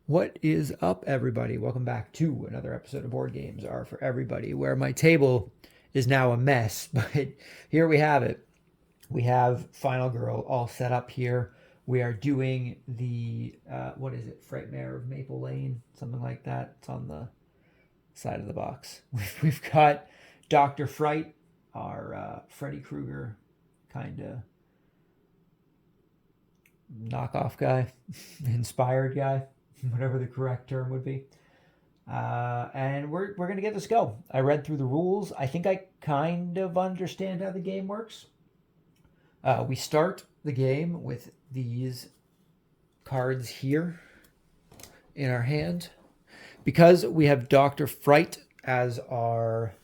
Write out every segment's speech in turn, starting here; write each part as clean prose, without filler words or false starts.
What is up, everybody? Welcome back to another episode of Board Games Are for Everybody, where my table is now a mess, but here we have it. We have Final Girl all set up here. We are doing the, what is it, Frightmare of Maple Lane, something like that. It's on the side of the box. We've got Dr. Fright, our Freddy Krueger kind of knockoff guy, inspired guy, whatever the correct term would be. And we're going to get this go. I read through the rules. I think I kind of understand how the game works. We start the game with these cards here in our hand. Because we have Dr. Fright as our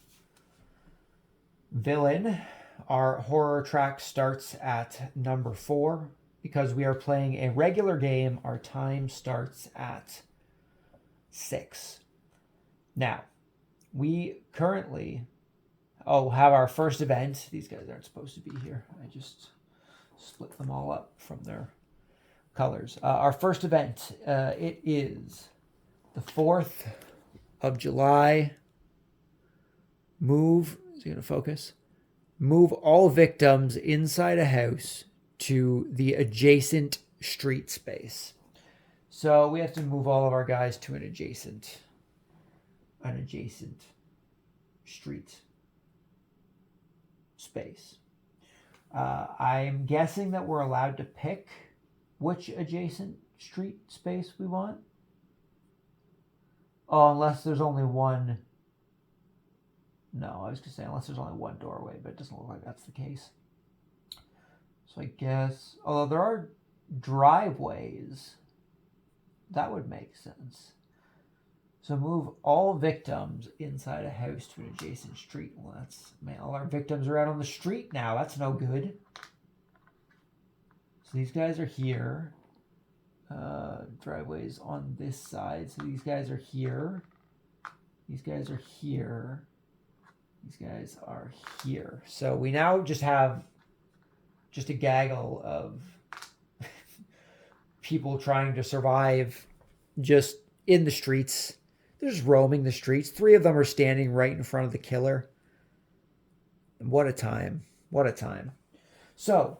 villain, our horror track starts at number 4. Because we are playing a regular game, our time starts at 6. Now, we currently have our first event. These guys aren't supposed to be here. I just split them all up from their colors. Our first event, it is the 4th of July. Is it going to focus? Move all victims inside a house to the adjacent street space. So we have to move all of our guys to an adjacent street space. I'm guessing that we're allowed to pick which adjacent street space we want. Oh, unless there's only one. No, I was going to say unless there's only one doorway, but it doesn't look like that's the case. So I guess, although there are driveways, that would make sense. So move all victims inside a house to an adjacent street. Well, all our victims are out on the street now. That's no good. So these guys are here. Driveways on this side. So these guys are here. These guys are here. These guys are here. So we now just have a gaggle of people trying to survive just in the streets. They're just roaming the streets. 3 of them are standing right in front of the killer. What a time. What a time. So,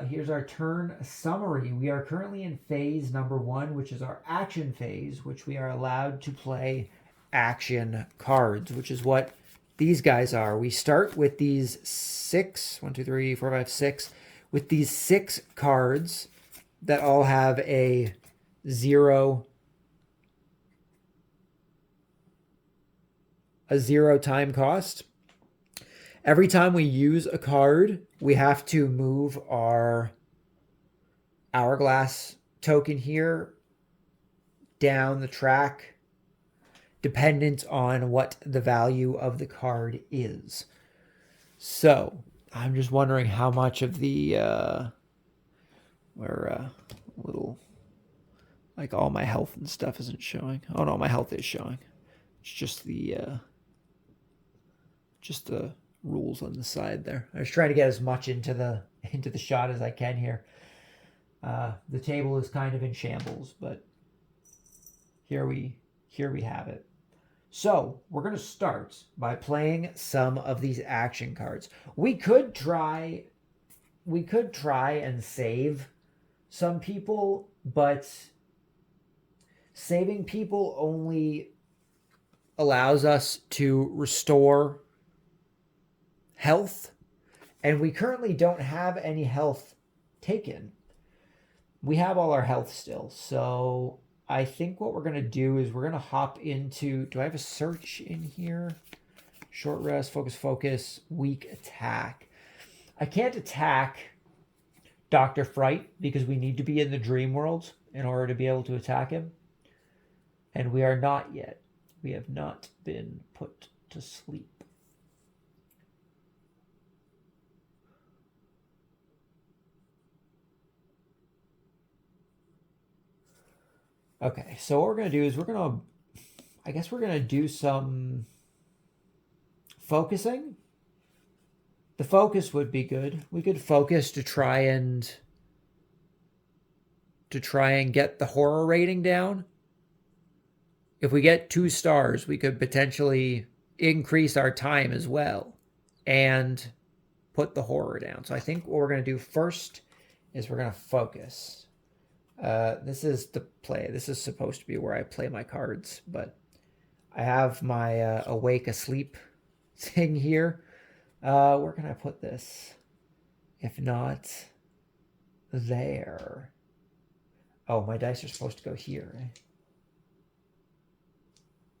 here's our turn summary. We are currently in phase number 1, which is our action phase, which we are allowed to play action cards, which is what these guys are. We start with these 6, 1, 2, 3, 4, 5, 6, with these 6 cards that all have a 0 time cost. Every time we use a card, we have to move our hourglass token here down the track, dependent on what the value of the card is. So I'm just wondering how much of the little, like, all my health and stuff isn't showing. Oh no, my health is showing. It's just the rules on the side there. I was trying to get as much into the shot as I can here. The table is kind of in shambles, but here we have it. So we're going to start by playing some of these action cards. We could try and save some people, but saving people only allows us to restore health, and we currently don't have any health taken. We have all our health still, so I think what we're going to do is we're going to hop into... Do I have a search in here? Short rest, focus, weak attack. I can't attack Dr. Fright because we need to be in the dream world in order to be able to attack him. And we are not yet. We have not been put to sleep. Okay, so what we're going to do is we're going to do some focusing. The focus would be good. We could focus to try and get the horror rating down. if we get 2 stars, we could potentially increase our time as well and put the horror down. So I think what we're going to do first is we're going to focus. This is the play. This is supposed to be where I play my cards, but I have my awake asleep thing here. Where can I put this? If not there. Oh, my dice are supposed to go here, right?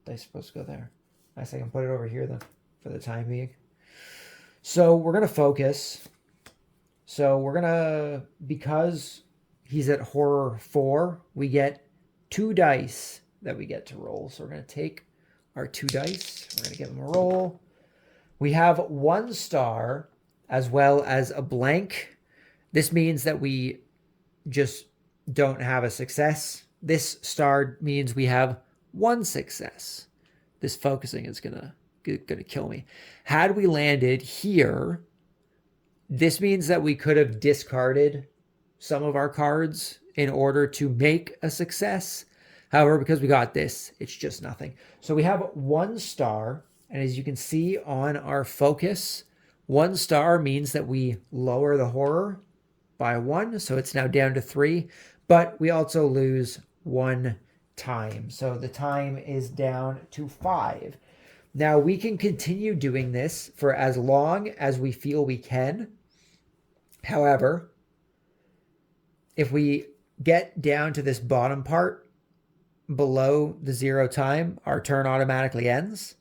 Dice are supposed to go there. I guess I can put it over here then for the time being. So we're going to focus. So we're going to, because he's at horror 4, we get 2 dice that we get to roll. So we're going to take our 2 dice. We're going to give them a roll. We have 1 star as well as a blank. This means that we just don't have a success. This star means we have 1 success. This focusing is gonna kill me. Had we landed here, this means that we could have discarded some of our cards in order to make a success. However, because we got this, it's just nothing. So we have 1 star, and as you can see on our focus, 1 star means that we lower the horror by 1, so it's now down to 3, but we also lose 1 time. So the time is down to 5. Now we can continue doing this for as long as we feel we can. However, if we get down to this bottom part below the 0 time, our turn automatically ends.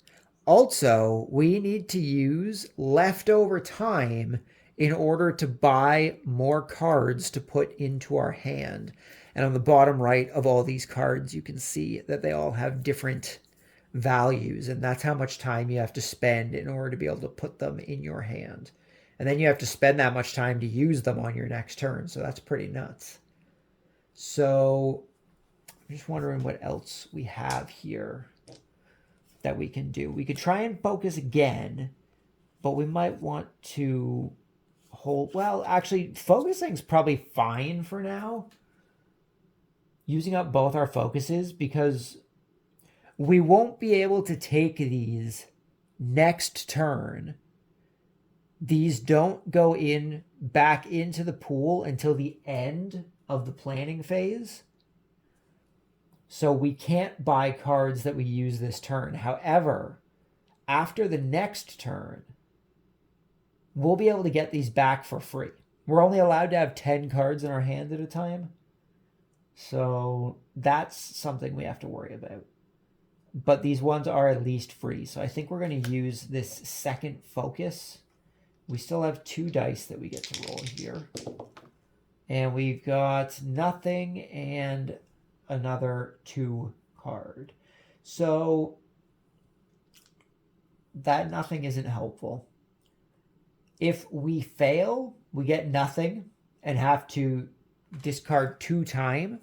Also, we need to use leftover time in order to buy more cards to put into our hand. And on the bottom right of all these cards, you can see that they all have different values, and that's how much time you have to spend in order to be able to put them in your hand. And then you have to spend that much time to use them on your next turn, so that's pretty nuts. So I'm just wondering what else we have here that we can do. We could try and focus again, but we might want to hold. Well, actually, focusing's probably fine for now. Using up both our focuses, because we won't be able to take these next turn. These don't go in back into the pool until the end of the planning phase. So we can't buy cards that we use this turn. However, after the next turn, we'll be able to get these back for free. We're only allowed to have 10 cards in our hand at a time. So that's something we have to worry about. But these ones are at least free. So I think we're going to use this second focus. We still have 2 dice that we get to roll here. And we've got nothing and another 2 card. So that nothing isn't helpful. If we fail, we get nothing and have to discard 2 time.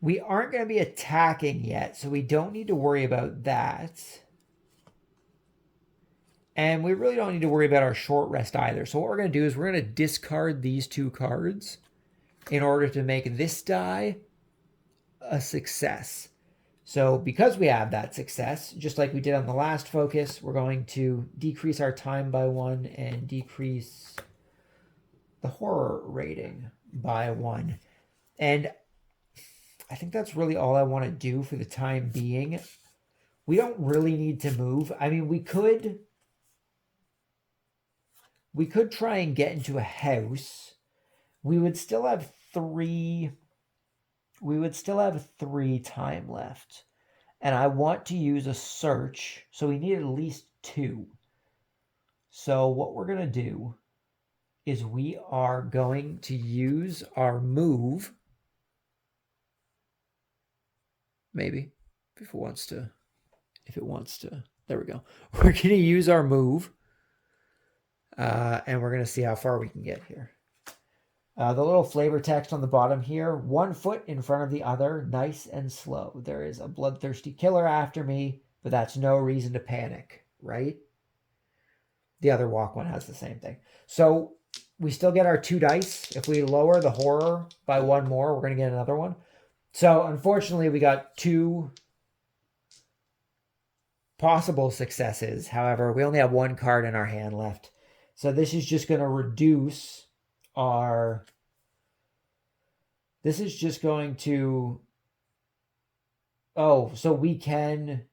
We aren't going to be attacking yet, so we don't need to worry about that. And we really don't need to worry about our short rest either. So what we're going to do is we're going to discard these 2 cards in order to make this die a success. So because we have that success, just like we did on the last focus, we're going to decrease our time by 1 and decrease the horror rating by 1. And I think that's really all I want to do for the time being. We don't really need to move. I mean, we could try and get into a house. We would still have 3 time left. And I want to use a search, so we need at least 2. So what we're going to do is we are going to use our move. Maybe if it wants to, there we go. We're going to use our move, and we're going to see how far we can get here. The little flavor text on the bottom here: 1 foot in front of the other, nice and slow. There is a bloodthirsty killer after me, but that's no reason to panic, right? The other walk one has the same thing. So we still get our 2 dice. If we lower the horror by 1 more, we're going to get another one. So unfortunately, we got 2 possible successes. However, we only have one card in our hand left. So this is just going to reduce our... This is just going to... Oh, so we can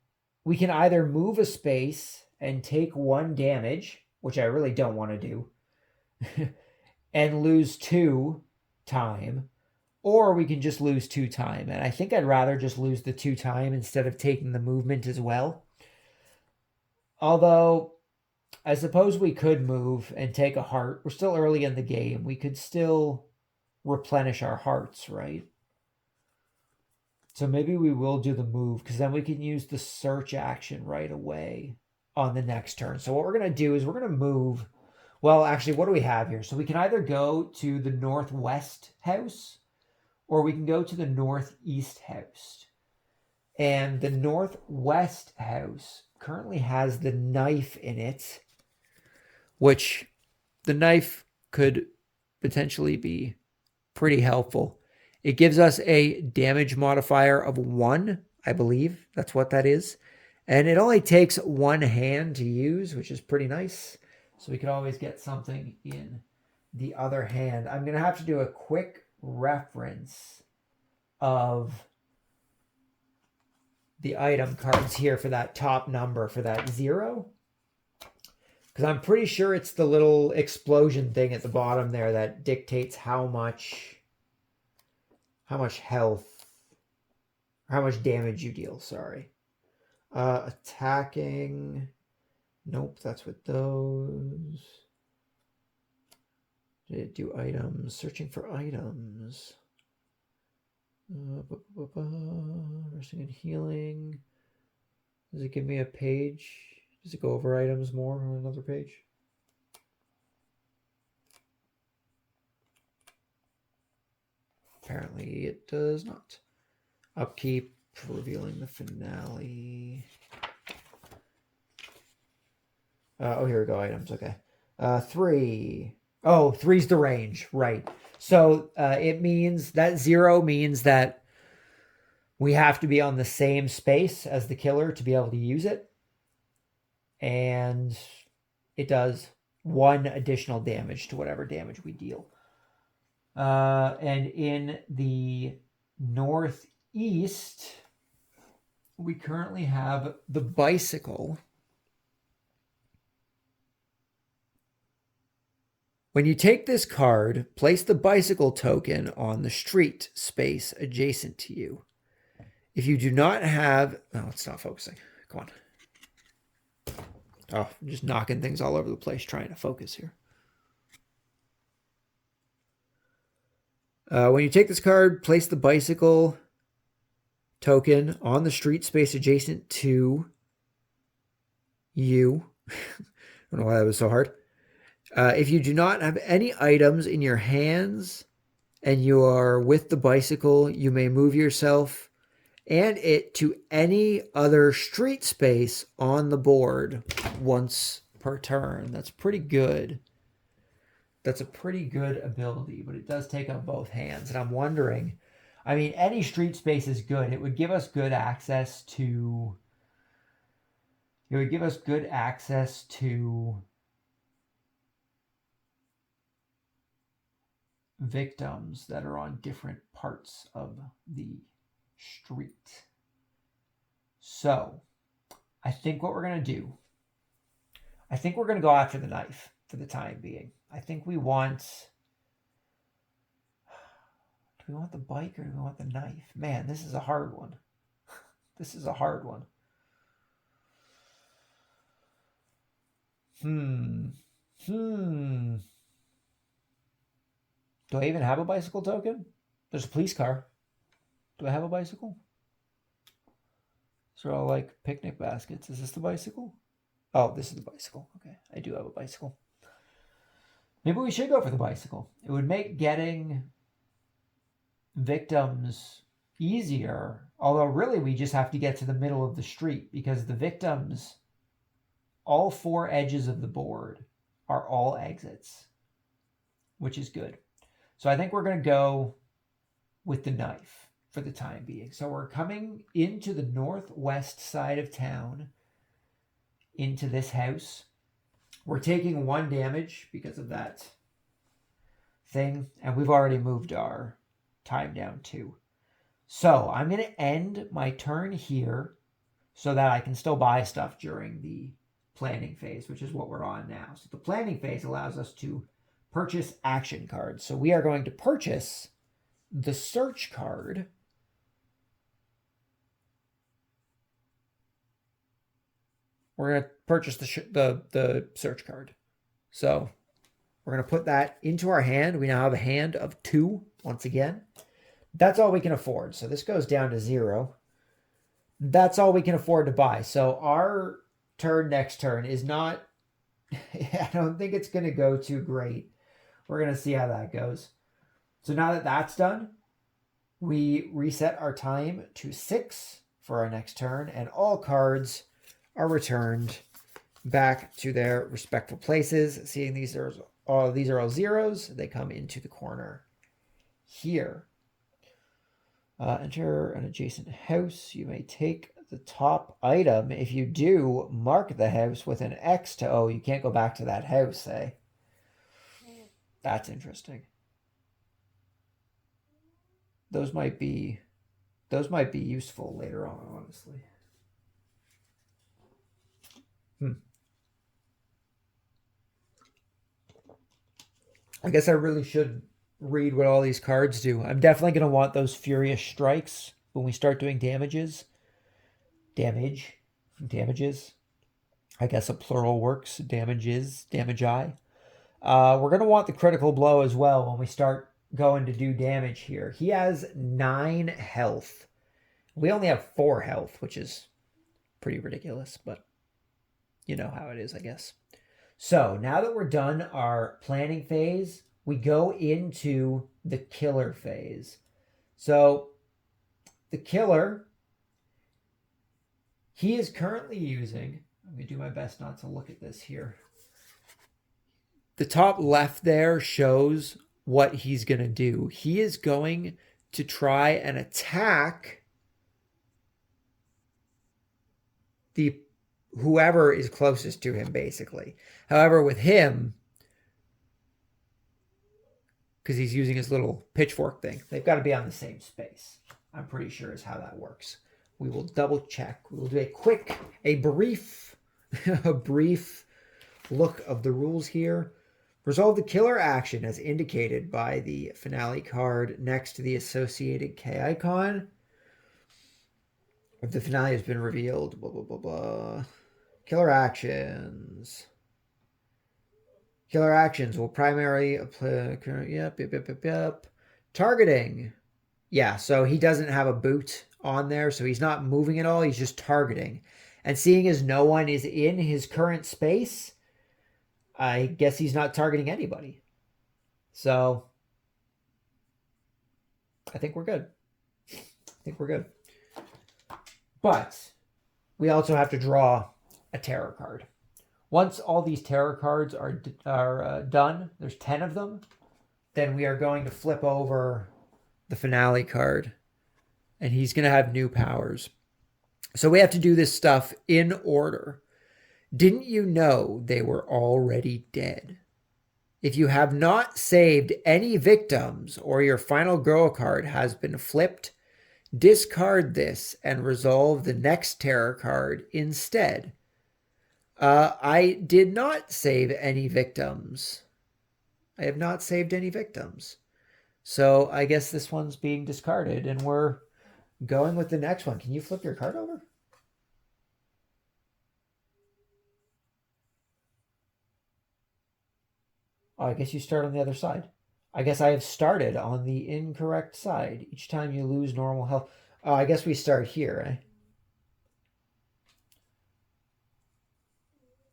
either move a space and take 1 damage, which I really don't want to do, and lose 2 time, or we can just lose 2 time. And I think I'd rather just lose the 2 time instead of taking the movement as well. Although, I suppose we could move and take a heart. We're still early in the game. We could still replenish our hearts, right? So maybe we will do the move, because then we can use the search action right away on the next turn. So what we're going to do is we're going to move. Well, actually, what do we have here? So we can either go to the northwest house, or we can go to the northeast house. And the northwest house currently has the knife in it, which the knife could potentially be pretty helpful. It gives us a damage modifier of 1, I believe. That's what that is. And it only takes 1 hand to use, which is pretty nice. So we could always get something in the other hand. I'm going to have to do a quick reference of the item cards here for that top number, for that 0. Because I'm pretty sure it's the little explosion thing at the bottom there that dictates how much health, or how much damage you deal, sorry. Attacking, nope, that's with those. Did it do items? Searching for items. Resting and healing. Does it give me a page? Does it go over items more on another page? Apparently it does not. Upkeep, revealing the finale. Oh, here we go, items, okay. 3. Oh, 3's the range, right. So it means that 0 means that we have to be on the same space as the killer to be able to use it. And it does 1 additional damage to whatever damage we deal. And in the northeast, we currently have the bicycle. When you take this card, place the bicycle token on the street space adjacent to you. If you do not have... Oh, it's not focusing. Come on. Oh, I'm just knocking things all over the place trying to focus here. When you take this card, place the bicycle token on the street space adjacent to you. I don't know why that was so hard. If you do not have any items in your hands and you are with the bicycle, you may move yourself and it to any other street space on the board once per turn. That's pretty good. That's a pretty good ability, but it does take up both hands. And I'm wondering, I mean, any street space is good. It would give us good access to... It would give us good access to victims that are on different parts of the street. So, I think what we're going to do, I think we're going to go after the knife for the time being. I think we want... Do we want the bike or do we want the knife? Man, this is a hard one. This is a hard one. Do I even have a bicycle token? There's a police car. Do I have a bicycle? These are all like picnic baskets. Is this the bicycle? Oh, this is the bicycle. Okay, I do have a bicycle. Maybe we should go for the bicycle. It would make getting victims easier. Although really we just have to get to the middle of the street because the victims, all 4 edges of the board are all exits, which is good. So I think we're going to go with the knife for the time being. So we're coming into the northwest side of town. into this house. We're taking 1 damage because of that thing, and we've already moved our time down 2. So I'm going to end my turn here so that I can still buy stuff during the planning phase, which is what we're on now. So the planning phase allows us to purchase action cards. So we are going to purchase the search card. We're going to purchase the search card. So we're going to put that into our hand. We now have a hand of 2 once again. That's all we can afford. So this goes down to 0. That's all we can afford to buy. So our turn next turn is not, I don't think it's going to go too great. We're going to see how that goes. So now that that's done, we reset our time to 6 for our next turn, and all cards are returned back to their respectful places. Seeing these are all zeros, they come into the corner here. Enter an adjacent house. You may take the top item. If you do, mark the house with an X to O. You can't go back to that house, eh? That's interesting. Those might be useful later on, honestly. I guess I really should read what all these cards do. I'm definitely going to want those Furious Strikes when we start doing damages. Damages. I guess a plural works. Damages. Damage-I. We're going to want the Critical Blow as well when we start going to do damage here. He has 9 health. We only have 4 health, which is pretty ridiculous, but you know how it is, I guess. So now that we're done our planning phase, we go into the killer phase. So the killer, he is currently using, I'm going to do my best not to look at this here. The top left there shows what he's going to do. He is going to try and attack whoever is closest to him, basically. However, with him, because he's using his little pitchfork thing, they've got to be on the same space. I'm pretty sure is how that works. We will double check. We will do a brief look of the rules here. Resolve the killer action as indicated by the finale card next to the associated K icon. If the finale has been revealed, blah, blah, blah, blah. Killer actions. Killer actions will primarily apply. Yep. Targeting. Yeah, so he doesn't have a boot on there, so he's not moving at all. He's just targeting. And seeing as no one is in his current space, I guess he's not targeting anybody. So I think we're good. But we also have to draw a terror card. Once all these terror cards are done, there's 10 of them, then we are going to flip over the finale card, and he's going to have new powers. So we have to do this stuff in order. Didn't you know they were already dead? If you have not saved any victims or your final girl card has been flipped, discard this and resolve the next terror card instead. I did not save any victims. I have not saved any victims. So I guess this one's being discarded and we're going with the next one. Can you flip your card over? Oh, I guess you start on the other side. I guess I have started on the incorrect side. Each time you lose normal health. Oh, I guess we start here, eh?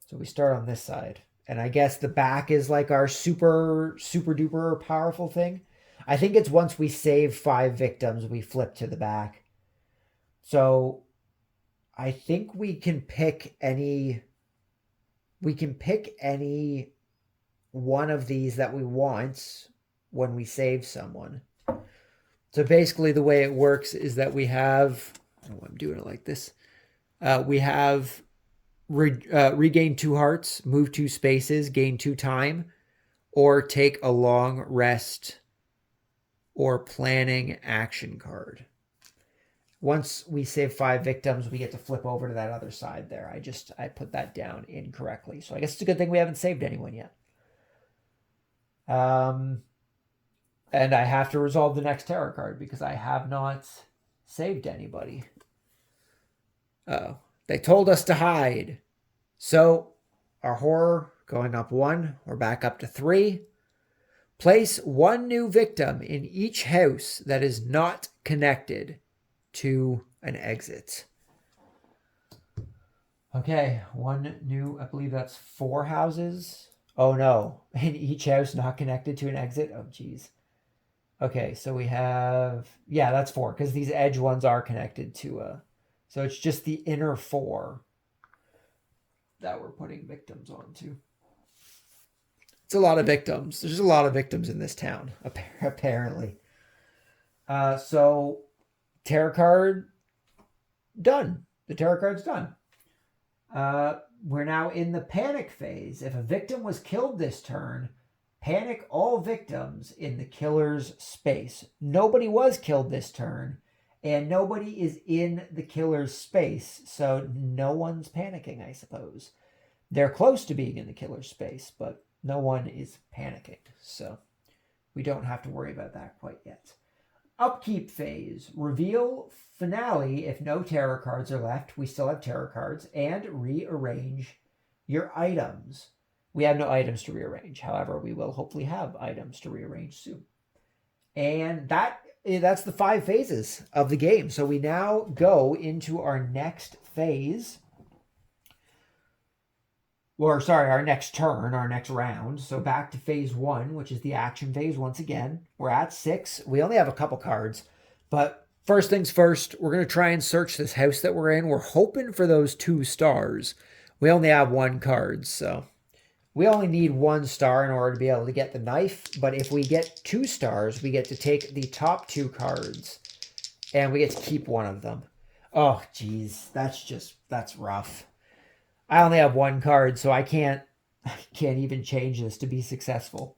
So we start on this side. And I guess the back is like our super duper powerful thing. I think it's once we save 5 victims, we flip to the back. So I think we can pick any one of these that we want when we save someone. So basically the way it works is that we have, I don't know why I'm doing it like this. We have regain 2 hearts, move 2 spaces, gain 2 time, or take a long rest or planning action card. Once we save 5 victims, we get to flip over to that other side there. I put that down incorrectly. So I guess it's a good thing we haven't saved anyone yet. And I have to resolve the next terror card because I have not saved anybody. Oh, they told us to hide. So our horror going up 1, we're back up to 3. Place 1 new victim in each house that is not connected to an exit. Okay, 1 new, I believe that's 4 houses. Oh no, in each house not connected to an exit. Oh geez. Okay, so we have, yeah, that's 4 because these edge ones are connected to so it's just the inner 4 that we're putting victims onto. It's a lot of victims. There's a lot of victims in this town, apparently. So tarot card done. The tarot card's done. We're now in the panic phase. If a victim was killed this turn, panic all victims in the killer's space. Nobody was killed this turn, and nobody is in the killer's space, so no one's panicking, I suppose. They're close to being in the killer's space, but no one is panicking, so we don't have to worry about that quite yet. Upkeep phase. Reveal finale if no terror cards are left. We still have terror cards. And rearrange your items. We have no items to rearrange. However, we will hopefully have items to rearrange soon. And that's the 5 phases of the game. So we now go into our next phase. Or sorry, our next turn, our next round. So back to phase 1, which is the action phase once again. We're at 6. We only have a couple cards. But first things first, we're going to try and search this house that we're in. We're hoping for those 2 stars. We only have 1 card, so we only need 1 star in order to be able to get the knife. But if we get 2 stars, we get to take the top 2 cards. And we get to keep 1 of them. Oh, geez. That's rough. I only have 1 card, so I can't even change this to be successful.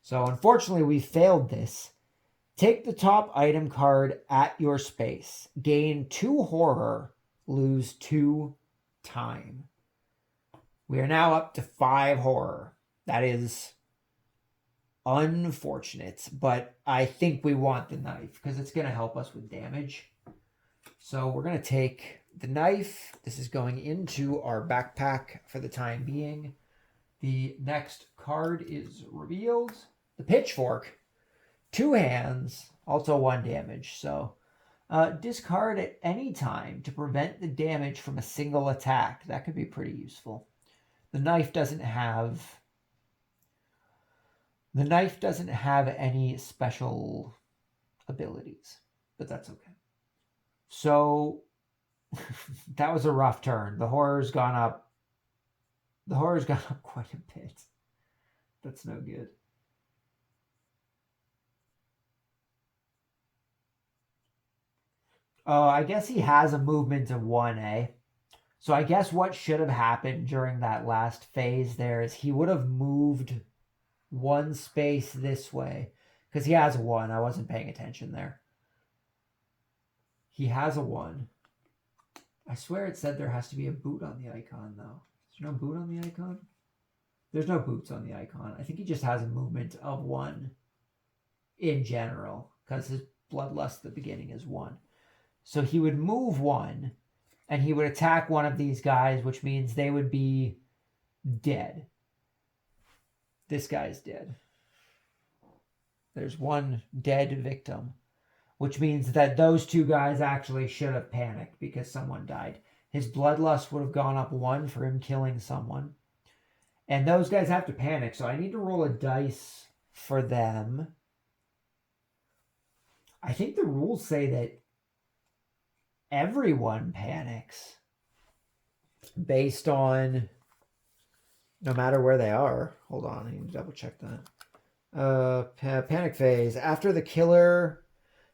So unfortunately, we failed this. Take the top item card at your space. Gain 2 horror, lose 2 time. We are now up to 5 horror. That is unfortunate, but I think we want the knife because it's going to help us with damage. So we're going to take the knife. This is going into our backpack for the time being. The next card is revealed. The pitchfork. 2 hands, also 1 damage. So discard at any time to prevent the damage from a single attack. That could be pretty useful. The knife doesn't have any special abilities, but that's okay. So that was a rough turn. The horror's gone up. The horror's gone up quite a bit. That's no good. Oh, I guess he has a movement of 1, eh? So I guess what should have happened during that last phase there is he would have moved 1 space this way. Because he has a 1. I wasn't paying attention there. He has a 1. I swear it said there has to be a boot on the icon, though. Is there no boot on the icon? There's no boots on the icon. I think he just has a movement of 1 in general, because his bloodlust at the beginning is 1. So he would move 1, and he would attack one of these guys, which means they would be dead. This guy's dead. There's 1 dead victim, which means that those 2 guys actually should have panicked because someone died. His bloodlust would have gone up 1 for him killing someone. And those guys have to panic, so I need to roll a dice for them. I think the rules say that everyone panics based on no matter where they are. Hold on, I need to double check that. Panic phase. After the killer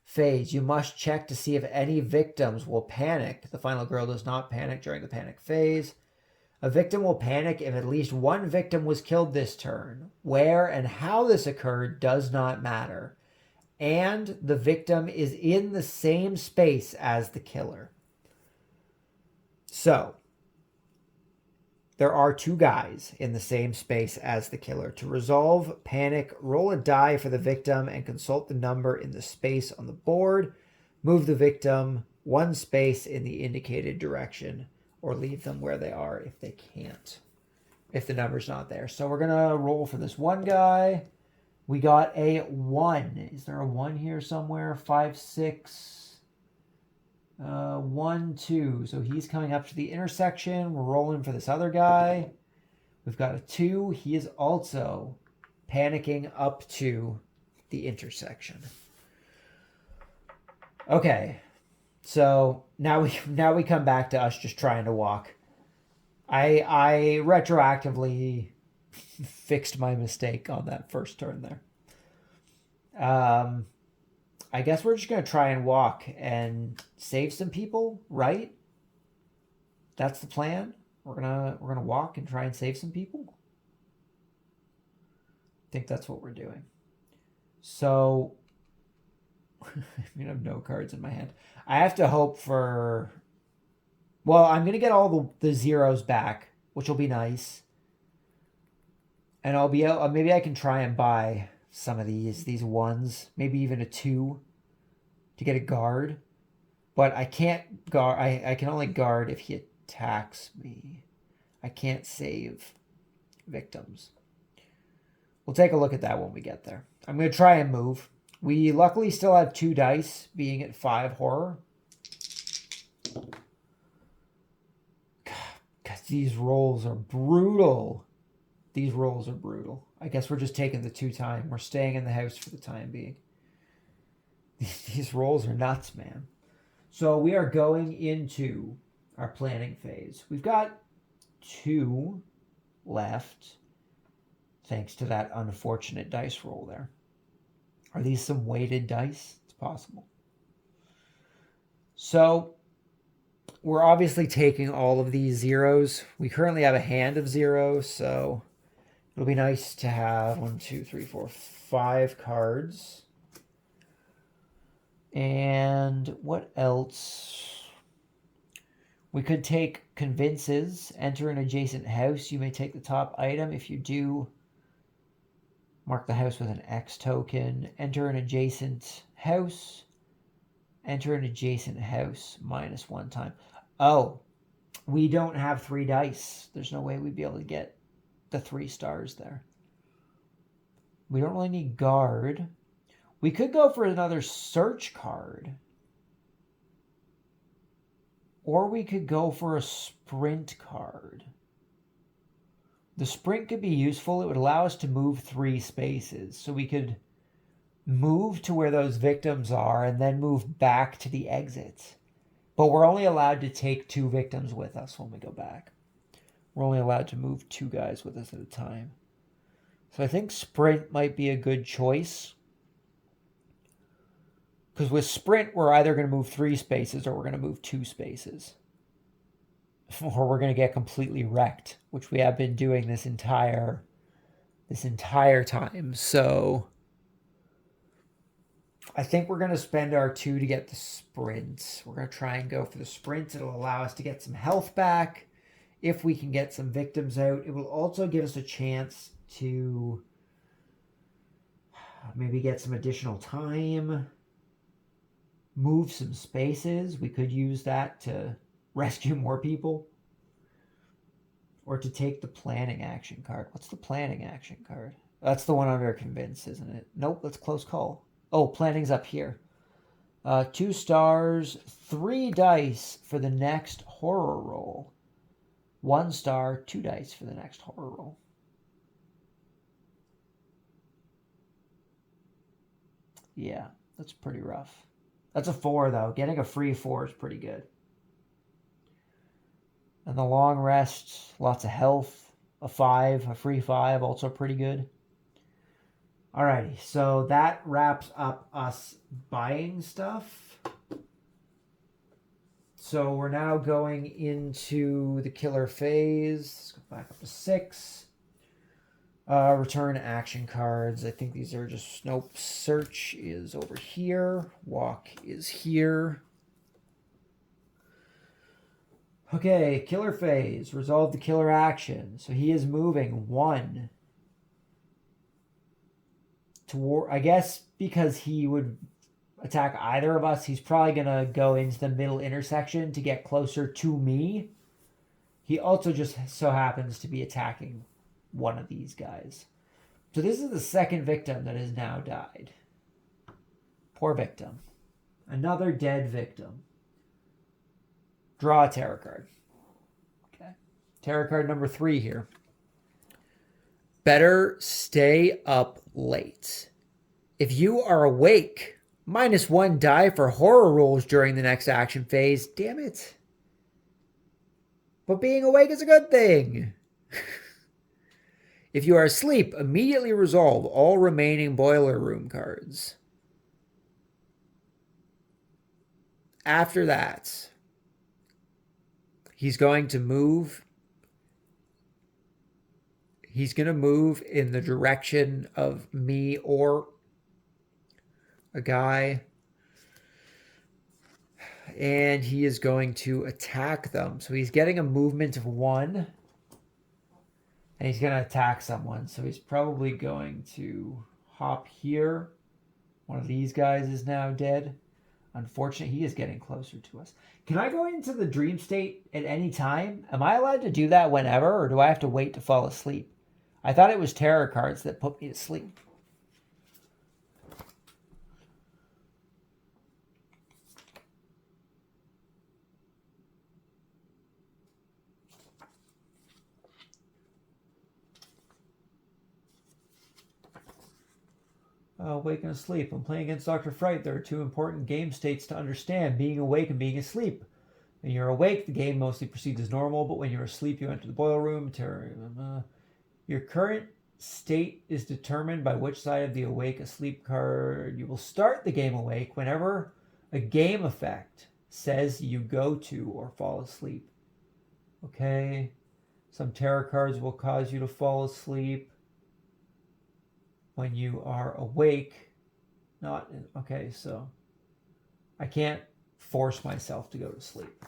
phase, you must check to see if any victims will panic. The final girl does not panic during the panic phase. A victim will panic if at least one victim was killed this turn. Where and how this occurred does not matter. And the victim is in the same space as the killer. So, there are two guys in the same space as the killer. To resolve panic, roll a die for the victim and consult the number in the space on the board. Move the victim one space in the indicated direction, or leave them where they are if they can't, if the number's not there. So we're going to roll for this one guy. We got a 1. Is there a 1 here somewhere? 5, 6, 1, 2. So he's coming up to the intersection. We're rolling for this other guy. We've got a 2. He is also panicking up to the intersection. Okay. So now we come back to us just trying to walk. I retroactively fixed my mistake on that first turn there. I guess we're just gonna try and walk and save some people, right? That's the plan. We're gonna walk and try and save some people. I think that's what we're doing. So I have no cards in my hand. I have to hope for... Well, I'm going to get all the zeros back, which will be nice. And I'll be able... Maybe I can try and buy some of these ones. Maybe even a 2 to get a guard. But I can't guard... I can only guard if he attacks me. I can't save victims. We'll take a look at that when we get there. I'm going to try and move. We luckily still have 2 dice, being at 5 horror. God, these rolls are brutal. These rolls are brutal. I guess we're just taking the 2 time. We're staying in the house for the time being. These rolls are nuts, man. So we are going into our planning phase. We've got 2 left, thanks to that unfortunate dice roll there. Are these some weighted dice? It's possible. So we're obviously taking all of these zeros. We currently have a hand of zeros, so it'll be nice to have 1, 2, 3, 4, 5 cards. And what else? We could take convinces. Enter an adjacent house. You may take the top item. If you do, mark the house with an X token. Enter an adjacent house. Enter an adjacent house -1 time. Oh, we don't have 3 dice. There's no way we'd be able to get the 3 stars there. We don't really need guard. We could go for another search card. Or we could go for a sprint card. The sprint could be useful. It would allow us to move 3 spaces. So we could move to where those victims are and then move back to the exit. But we're only allowed to take 2 victims with us when we go back. We're only allowed to move 2 guys with us at a time. So I think sprint might be a good choice. Because with sprint, we're either going to move 3 spaces or we're going to move 2 spaces. Or we're going to get completely wrecked, which we have been doing this entire time. So I think we're going to spend our 2 to get the sprint. We're going to try and go for the sprint. It'll allow us to get some health back. If we can get some victims out, it will also give us a chance to maybe get some additional time. Move some spaces. We could use that to rescue more people. Or to take the planning action card. What's the planning action card? That's the one under convince, isn't it? Nope, that's close call. Oh, planning's up here. 2 stars, 3 dice for the next horror roll. 1 star, 2 dice for the next horror roll. Yeah, that's pretty rough. That's a 4, though. Getting a free 4 is pretty good. And the long rest, lots of health. A 5, a free 5, also pretty good. Alrighty, so that wraps up us buying stuff. So we're now going into the killer phase. Let's go back up to 6. Return action cards. I think these are just... Nope. Search is over here. Walk is here. Okay, killer phase. Resolve the killer action. So he is moving 1 toward... I guess because he would attack either of us, he's probably going to go into the middle intersection to get closer to me. He also just so happens to be attacking one of these guys. So this is the second victim that has now died. Poor victim. Another dead victim. Draw a tarot card. Okay. Tarot card number 3 here. Better stay up late. If you are awake, -1 die for horror rolls during the next action phase. Damn it. But being awake is a good thing. If you are asleep, immediately resolve all remaining boiler room cards. After that, he's going to move. He's going to move in the direction of me or a guy. And he is going to attack them. So he's getting a movement of 1. And he's going to attack someone. So he's probably going to hop here. One of these guys is now dead. Unfortunately, he is getting closer to us. Can I go into the dream state at any time? Am I allowed to do that whenever, or do I have to wait to fall asleep? I thought it was tarot cards that put me to sleep. Awake and asleep. When playing against Dr. Fright, there are 2 important game states to understand: being awake and being asleep. When you're awake, the game mostly proceeds as normal, but when you're asleep, you enter the boiler room. Your current state is determined by which side of the awake asleep card. You will start the game awake whenever a game effect says you go to or fall asleep. Okay. Some tarot cards will cause you to fall asleep when you are awake. Okay, so I can't force myself to go to sleep.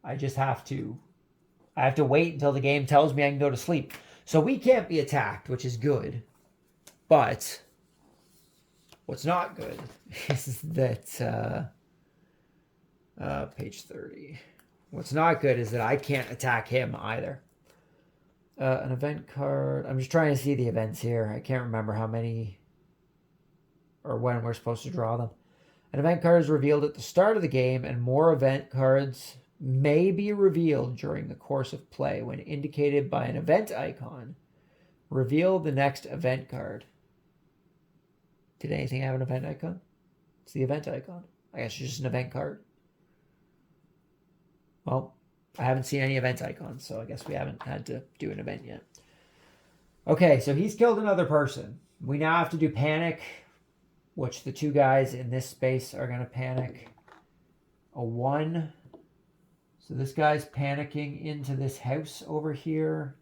I have to wait until the game tells me I can go to sleep. So we can't be attacked, which is good. But what's not good is that page 30. What's not good is that I can't attack him either. An event card. I'm just trying to see the events here. I can't remember how many or when we're supposed to draw them. An event card is revealed at the start of the game, and more event cards may be revealed during the course of play. When indicated by an event icon, reveal the next event card. Did anything have an event icon? It's the event icon. I guess it's just an event card. Well, I haven't seen any event icons, so I guess we haven't had to do an event yet. Okay, so he's killed another person. We now have to do panic, which the 2 guys in this space are going to panic. A 1. So this guy's panicking into this house over here.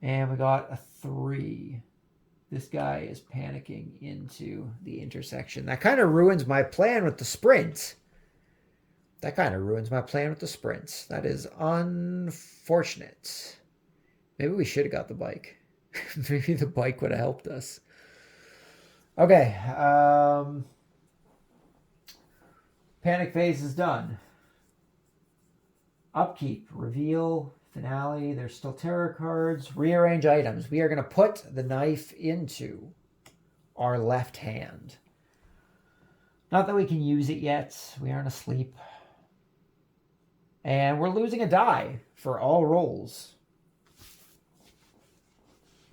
And we got a 3. This guy is panicking into the intersection. That kind of ruins my plan with the sprint. That is unfortunate. Maybe we should have got the bike. Maybe the bike would have helped us. Okay. Panic phase is done. Upkeep. Reveal. Finale. There's still tarot cards. Rearrange items. We are going to put the knife into our left hand. Not that we can use it yet. We aren't asleep. And we're losing a die for all rolls.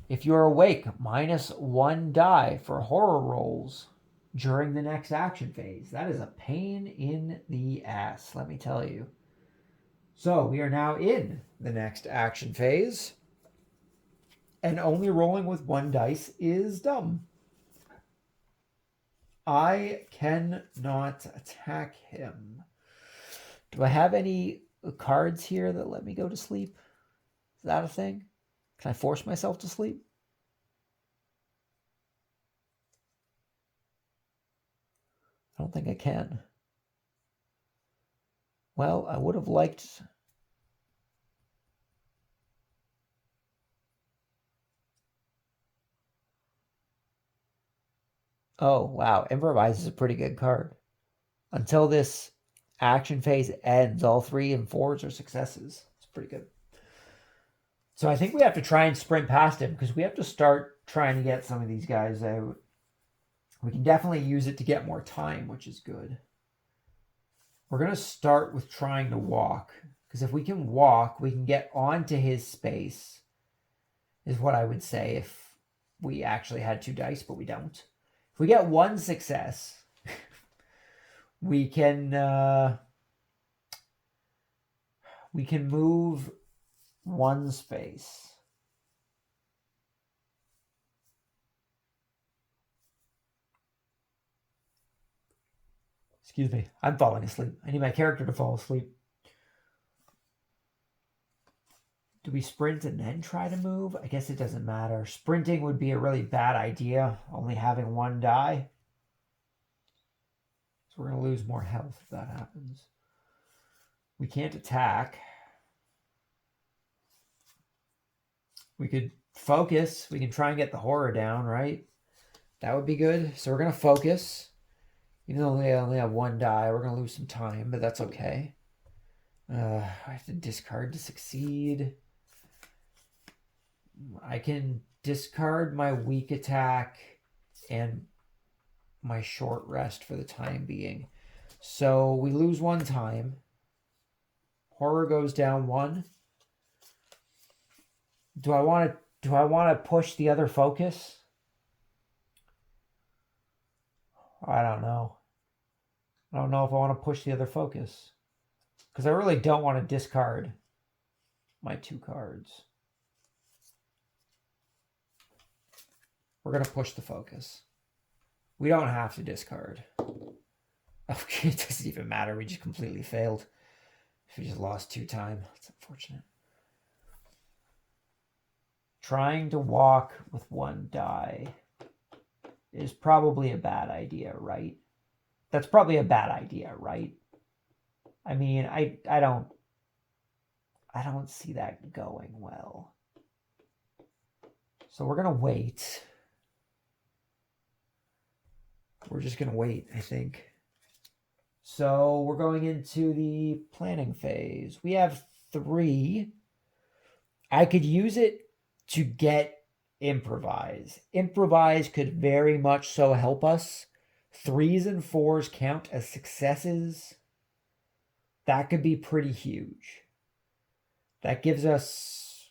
If you're awake, -1 die for horror rolls during the next action phase. That is a pain in the ass, let me tell you. So we are now in the next action phase. And only rolling with 1 dice is dumb. I cannot attack him. Do I have any cards here that let me go to sleep? Is that a thing? Can I force myself to sleep? I don't think I can. Well, I would have liked... Oh, wow. Improvise is a pretty good card. Until this action phase ends, all 3 and 4s are successes. It's pretty good. So I think we have to try and sprint past him because we have to start trying to get some of these guys out. We can definitely use it to get more time, which is good. We're going to start with trying to walk, because if we can walk, we can get onto his space, is what I would say if we actually had 2 dice, but we don't. If we get 1 success, we can move 1 space. Excuse me, I'm falling asleep. I need my character to fall asleep. Do we sprint and then try to move? I guess it doesn't matter. Sprinting would be a really bad idea, only having 1 die. So we're going to lose more health if that happens. We can't attack. We could focus. We can try and get the horror down, right? That would be good. So we're going to focus. Even though they only have 1 die, we're going to lose some time, but that's okay. I have to discard to succeed. I can discard my weak attack and my short rest for the time being. So we lose 1 time. Horror goes down 1. Do I want to push the other focus? I don't know. I don't know if I want to push the other focus, because I really don't want to discard my 2 cards. We're going to push the focus. We don't have to discard. Okay, it doesn't even matter. We just completely failed. We just lost 2 time. That's unfortunate. Trying to walk with 1 die is probably a bad idea, right? That's probably a bad idea, right? I mean, I don't see that going well. So we're going to wait. We're just going to wait, I think. So we're going into the planning phase. We have 3. I could use it to get improvise. Improvise could very much so help us. 3s and 4s count as successes. That could be pretty huge. That gives us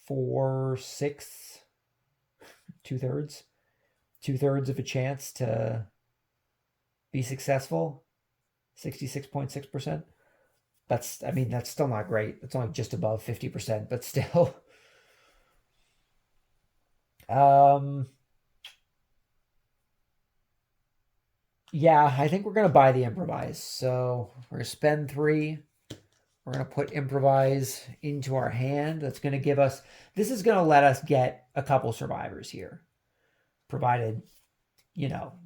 4/6, 2/3. 2/3 of a chance to be successful. 66.6%. That's still not great. It's only just above 50%, but still. Yeah, I think we're going to buy the improvise. So we're going to spend 3. We're going to put improvise into our hand. That's going to give us, this is going to let us get a couple survivors here. Provided,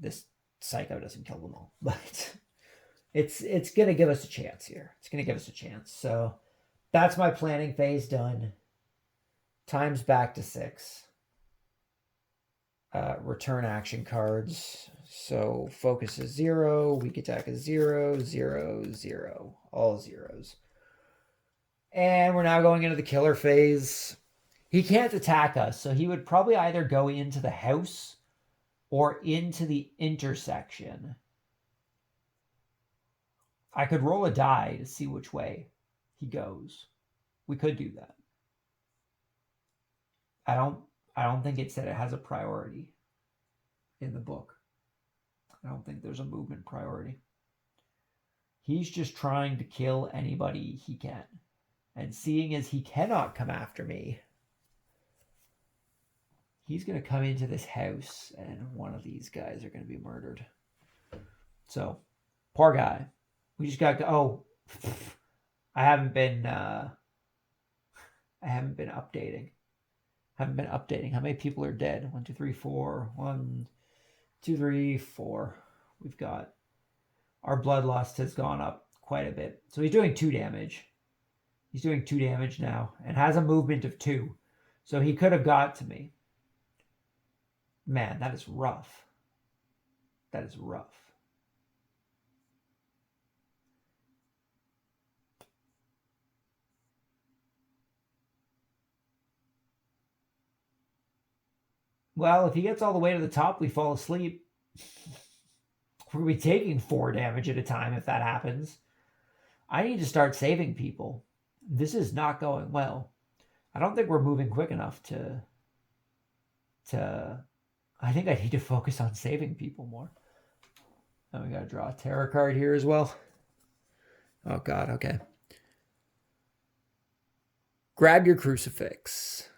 this psycho doesn't kill them all. But it's going to give us a chance here. It's going to give us a chance. So that's my planning phase done. Time's back to 6. Return action cards. So focus is 0, weak attack is 0, 0, 0. All 0s. And we're now going into the killer phase. He can't attack us, so he would probably either go into the house or into the intersection. I could roll a die to see which way he goes. We could do that. I don't think it said it has a priority in the book. I don't think there's a movement priority. He's just trying to kill anybody he can. And seeing as he cannot come after me, he's going to come into this house and one of these guys are going to be murdered. So, poor guy. We just got to, I haven't been updating. Haven't been updating. How many people are dead? 1, 2, 3, 4. 1, 2, 3, 4. We've got our bloodlust has gone up quite a bit. So he's doing 2 damage. He's doing 2 damage now and has a movement of 2. So he could have got to me. Man, that is rough. That is rough. Well, if he gets all the way to the top, we fall asleep. We're going to be taking 4 damage at a time if that happens. I need to start saving people. This is not going well. I don't think we're moving quick enough to I think I need to focus on saving people more. Now we got to draw a tarot card here as well. Oh, God, okay. Grab your crucifix.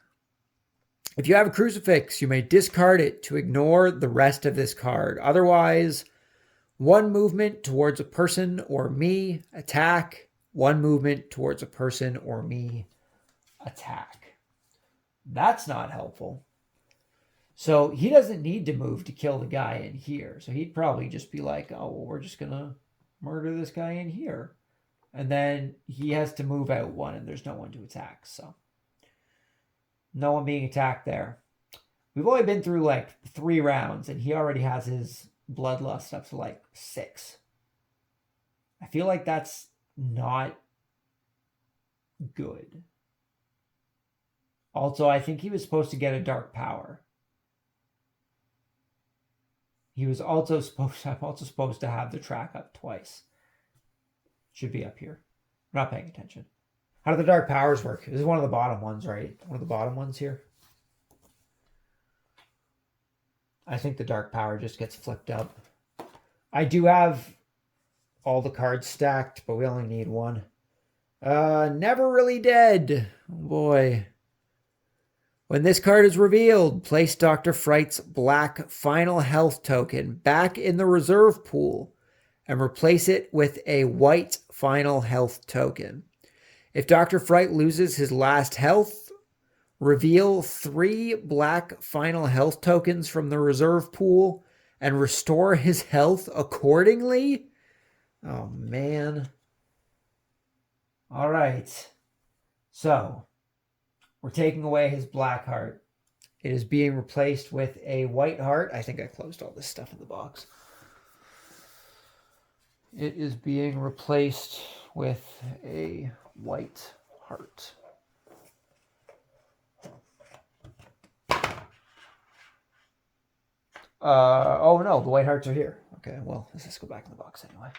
If you have a crucifix, you may discard it to ignore the rest of this card. Otherwise, 1 movement towards a person or me, attack. 1 movement towards a person or me, attack. That's not helpful. So he doesn't need to move to kill the guy in here. So he'd probably just be like, oh, well, we're just going to murder this guy in here. And then he has to move out 1 and there's no one to attack. So no one being attacked there. We've only been through like 3 rounds and he already has his bloodlust up to like 6. I feel like that's not good. Also, I think he was supposed to get a dark power. He was also supposed to have the track up twice. Should be up here. I'm not paying attention. How do the dark powers work? This is one of the bottom ones, right? One of the bottom ones here. I think the dark power just gets flipped up. I do have all the cards stacked, but we only need 1. Never Really Dead. Oh boy. When this card is revealed, place Dr. Fright's black final health token back in the reserve pool and replace it with a white final health token. If Dr. Fright loses his last health, reveal 3 black final health tokens from the reserve pool and restore his health accordingly. Oh, man. All right. So we're taking away his black heart. It is being replaced with a white heart. I think I closed all this stuff in the box. It is being replaced with a white heart. Oh no, the white hearts are here. Okay, well, let's just go back in the box anyway.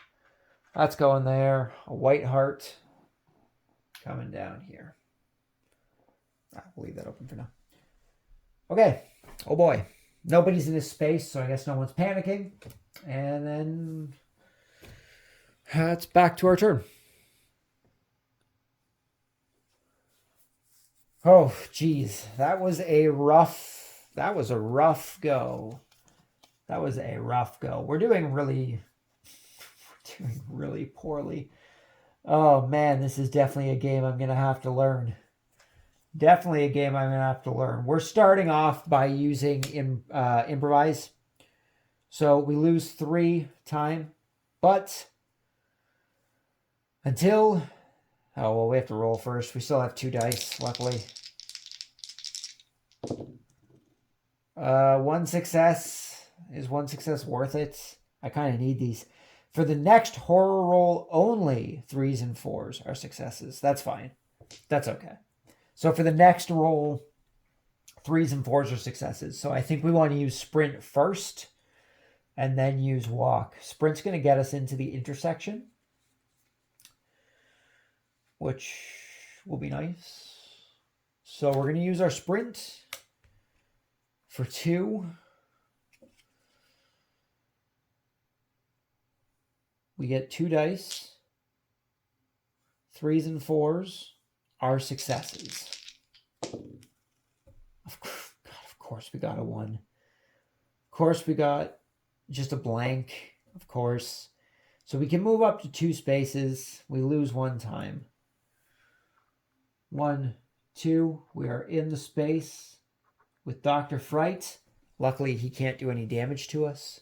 That's going there. A white heart coming down here. We'll leave that open for now. Okay. Oh boy. Nobody's in this space, so I guess no one's panicking. And then it's back to our turn. Oh, geez. That was a rough go. That was a rough go. We're doing really poorly. Oh, man, this is definitely a game I'm going to have to learn. Definitely a game I'm going to have to learn. We're starting off by using improvise. So we lose 3 time. But until... Oh, well, we have to roll first. We still have 2 dice, luckily. 1 success. Is 1 success worth it? I kind of need these. For the next horror roll, only 3s and 4s are successes. That's fine. That's okay. So for the next roll, 3s and 4s are successes. So I think we want to use sprint first and then use walk. Sprint's going to get us into the intersection, which will be nice. So we're going to use our sprint for 2. We get 2 dice. 3s and 4s are successes. Of course we got a 1. Of course we got just a blank. Of course. So we can move up to 2 spaces. We lose 1 time. 1, 2. We are in the space with Dr. Fright. Luckily, he can't do any damage to us.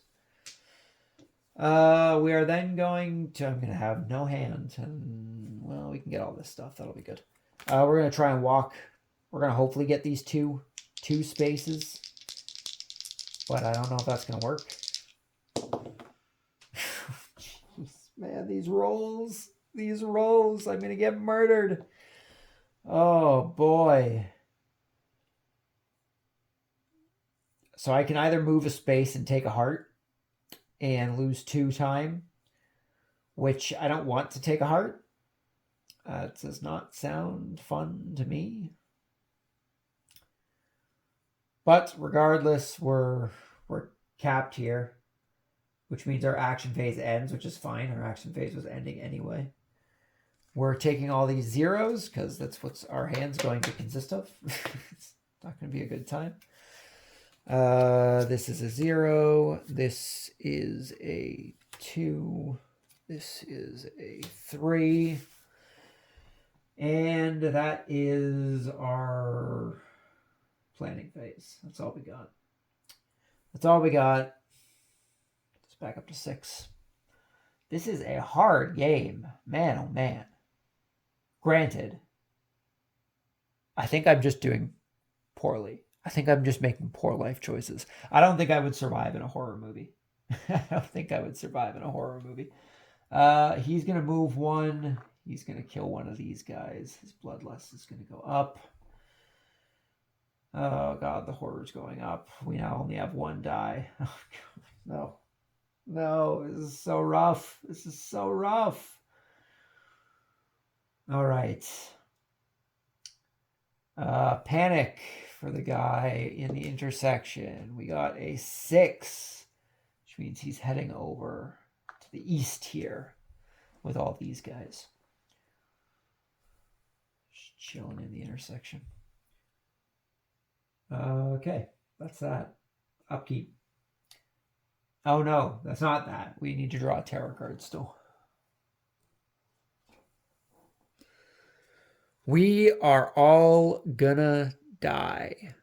We are then going to... I'm going to have no hand. And, well, we can get all this stuff. That'll be good. We're going to try and walk. We're going to hopefully get these two spaces. But I don't know if that's going to work. Jeez, man, these rolls. These rolls. I'm going to get murdered. Oh, boy. So I can either move a space and take a heart and lose 2 time, which I don't want to take a heart. It does not sound fun to me. But regardless, we're capped here, which means our action phase ends, which is fine. Our action phase was ending anyway. We're taking all these zeros because that's what our hand's going to consist of. It's not going to be a good time. This is a 0. This is a 2. This is a 3. And that is our planning phase. That's all we got. That's all we got. Let's back up to 6. This is a hard game. Man, oh man. Granted, I think I'm just doing poorly. I think I'm just making poor life choices. I don't think I would survive in a horror movie. I don't think I would survive in a horror movie. He's going to move 1. He's going to kill one of these guys. His bloodlust is going to go up. Oh, God, the horror's going up. We now only have 1 die. Oh, God, no. No, this is so rough. This is so rough. All right. Panic for the guy in the intersection. We got a 6, which means he's heading over to the east here with all these guys. Just chilling in the intersection. Okay, that's that. Upkeep. Oh no, that's not that. We need to draw a tarot card still. We are all gonna die.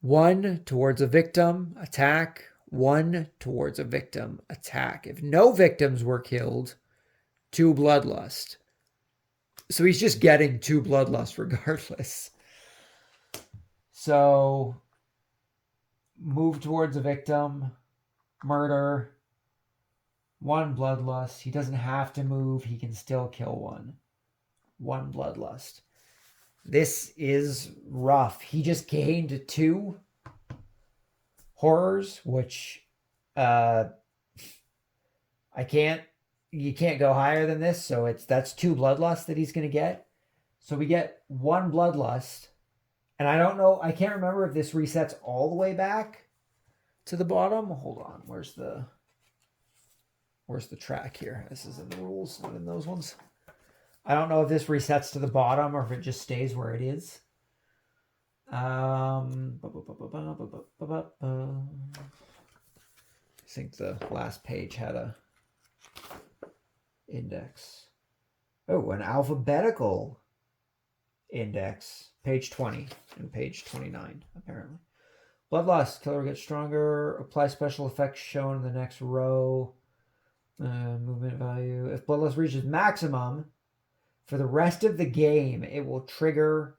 1 towards a victim, attack. 1 towards a victim, attack. If no victims were killed, 2 bloodlust. So he's just getting 2 bloodlust regardless. So move towards a victim, murder, 1 bloodlust. He doesn't have to move. He can still kill 1. 1 bloodlust. This is rough. He just gained 2 horrors, which you can't go higher than this. So that's 2 bloodlust that he's going to get. So we get 1 bloodlust. And I don't know, I can't remember if this resets all the way back to the bottom. Hold on, where's the track here? This is in the rules, not in those ones. I don't know if this resets to the bottom or if it just stays where it is. I think the last page had a index. Oh, an alphabetical index. Page 20 and page 29, apparently. Bloodlust. Killer gets stronger. Apply special effects shown in the next row. Movement value. If bloodlust reaches maximum, for the rest of the game, it will trigger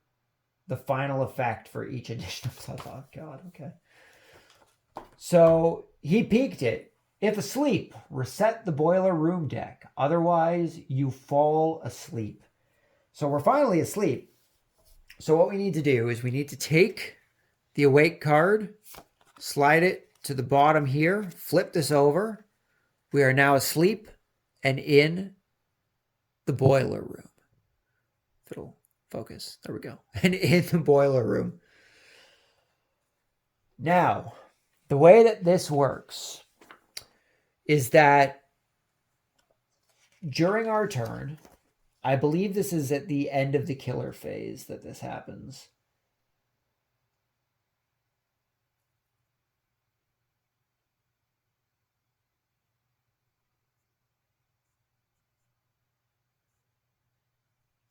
the final effect for each additional bloodlust. Oh, God, okay. So he peaked it. If asleep, reset the boiler room deck. Otherwise, you fall asleep. So we're finally asleep. So what we need to do is we need to take the awake card, slide it to the bottom here, flip this over. We are now asleep and in the boiler room. If it'll focus. There we go. And in the boiler room. Now, the way that this works is that during our turn, I believe this is at the end of the killer phase that this happens.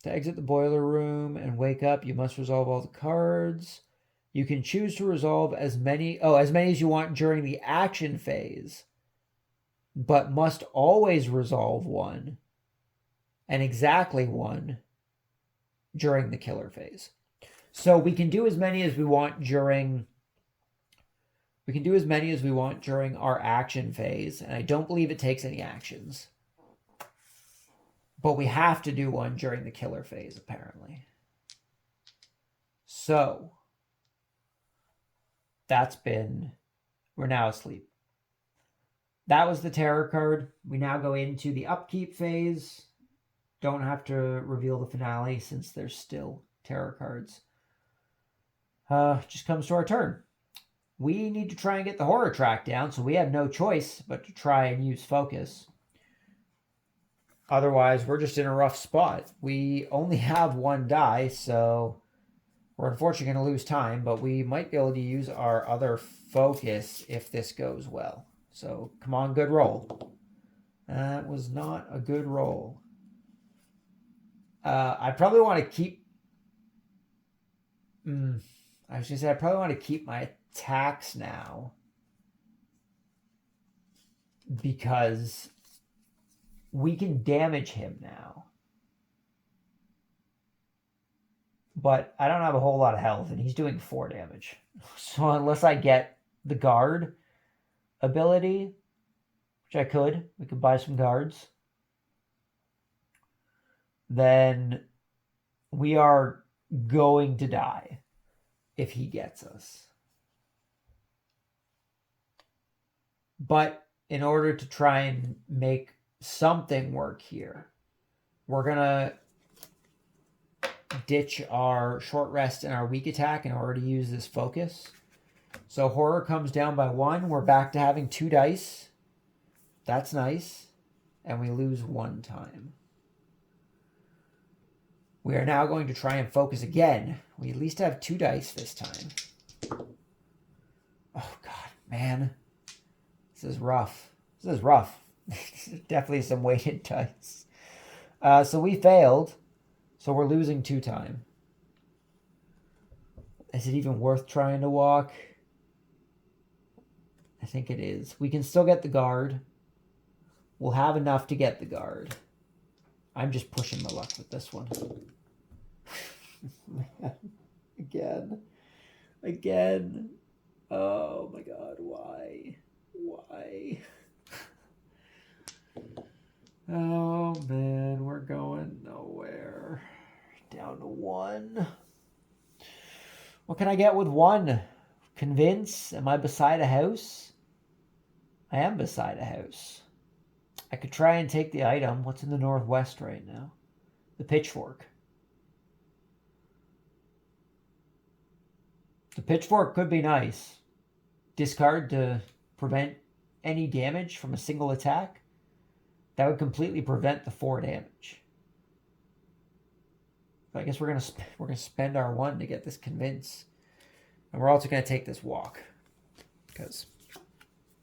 To exit the boiler room and wake up, you must resolve all the cards. You can choose to resolve as many as you want during the action phase, but must always resolve one and exactly one during the killer phase. So we can do as many as we want during our action phase, and I don't believe it takes any actions. But we have to do one during the killer phase, apparently. So we're now asleep. That was the terror card. We now go into the upkeep phase. Don't have to reveal the finale since there's still terror cards. Just comes to our turn. We need to try and get the horror track down, so we have no choice but to try and use focus. Otherwise, we're just in a rough spot. We only have one die, so we're unfortunately going to lose time, but we might be able to use our other focus if this goes well. So, come on, good roll. That was not a good roll. I probably want to keep... I was going to say, I probably want to keep my attacks now. Because we can damage him now. But I don't have a whole lot of health, and he's doing 4 damage. So unless I get the guard ability, which I could, we could buy some guards, then we are going to die if he gets us. But in order to try and make something work here, we're going to ditch our short rest and our weak attack in order to use this focus. So horror comes down by 1. We're back to having 2 dice. That's nice. And we lose 1 time. We are now going to try and focus again. We at least have 2 dice this time. Oh, God, man. This is rough. Definitely some weighted dice. So we failed. So we're losing 2 time. Is it even worth trying to walk? I think it is. We can still get the guard. We'll have enough to get the guard. I'm just pushing my luck with this one. Man. Again. Oh my God, why? Oh man, we're going nowhere. Down to 1. What can I get with 1? Convince? Am I beside a house? I am beside a house. I could try and take the item. What's in the northwest right now? The pitchfork. The pitchfork could be nice. Discard to prevent any damage from a single attack. That would completely prevent the 4 damage. But I guess we're gonna spend our 1 to get this convince, and we're also gonna take this walk because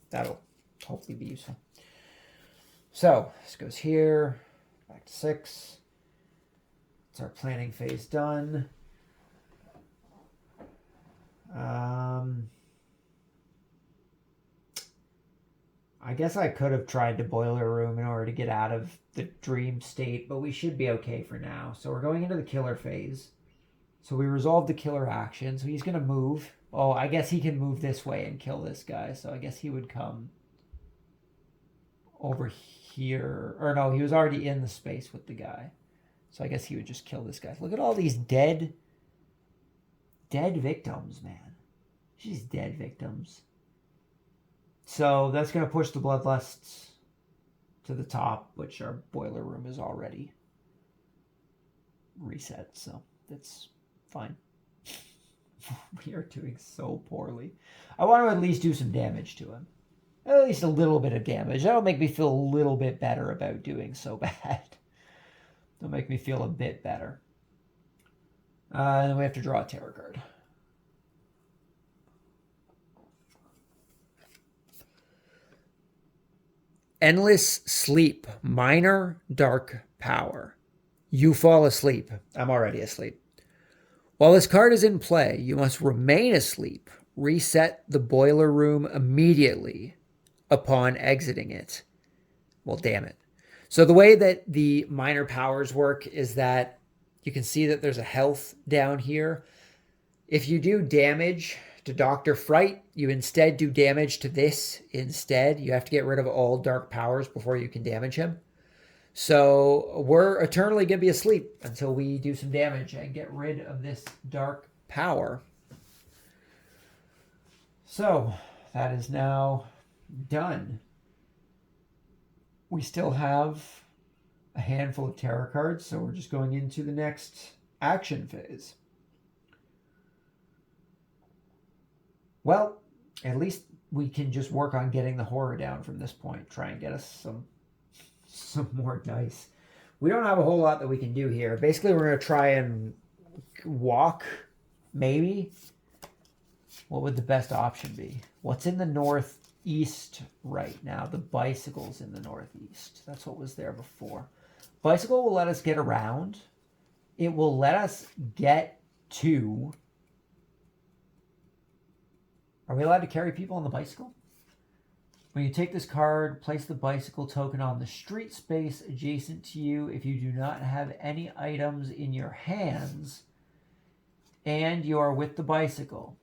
that'll hopefully be useful. So this goes here, back to 6. It's our planning phase done. I guess I could have tried to boiler room in order to get out of the dream state, but we should be okay for now. So we're going into the killer phase. So we resolved the killer action. So he's going to move. Oh, I guess he can move this way and kill this guy. So I guess he would come over here. Or no, he was already in the space with the guy. So I guess he would just kill this guy. Look at all these dead victims, man. She's dead victims. So that's going to push the bloodlusts to the top, which our boiler room is already reset. So that's fine. We are doing so poorly. I want to at least do some damage to him. At least a little bit of damage. That'll make me feel a little bit better about doing so bad. It'll make me feel a bit better. And then we have to draw a terror card. Endless Sleep, Minor Dark Power. You fall asleep. I'm already asleep. While this card is in play, you must remain asleep. Reset the boiler room immediately upon exiting it. Well, damn it. So the way that the minor powers work is that you can see that there's a health down here. If you do damage to Dr. Fright, you instead do damage to this instead. You have to get rid of all dark powers before you can damage him. So we're eternally going to be asleep until we do some damage and get rid of this dark power. So that is now done. We still have a handful of tarot cards, so we're just going into the next action phase. Well, at least we can just work on getting the horror down from this point. Try and get us some more dice. We don't have a whole lot that we can do here. Basically, we're going to try and walk, maybe. What would the best option be? What's in the northeast right now? The bicycle's in the northeast. That's what was there before. Bicycle will let us get around. It will let us get to... Are we allowed to carry people on the bicycle? When you take this card, place the bicycle token on the street space adjacent to you. If you do not have any items in your hands and you are with the bicycle,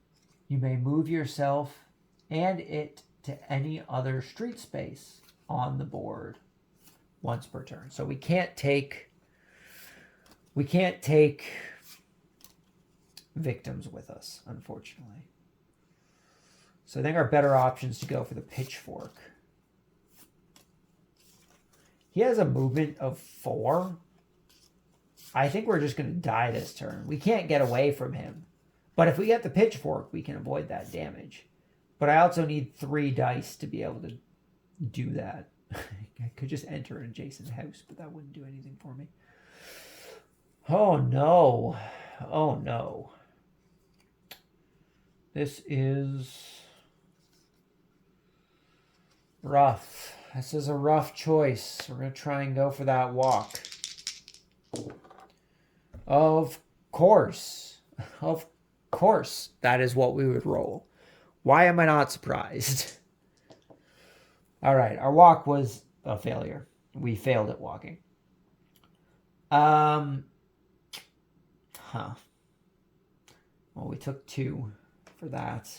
you may move yourself and it to any other street space on the board once per turn. So we can't take victims with us, unfortunately. So I think our better options to go for the pitchfork. He has a movement of 4. I think we're just going to die this turn. We can't get away from him. But if we get the pitchfork, we can avoid that damage. But I also need 3 dice to be able to do that. I could just enter an adjacent house, but that wouldn't do anything for me. Oh no. Oh no. This is... rough. This is a rough choice. We're going to try and go for that walk. Of course. Of course. That is what we would roll. Why am I not surprised? All right. Our walk was a failure. We failed at walking. Well, we took 2 for that.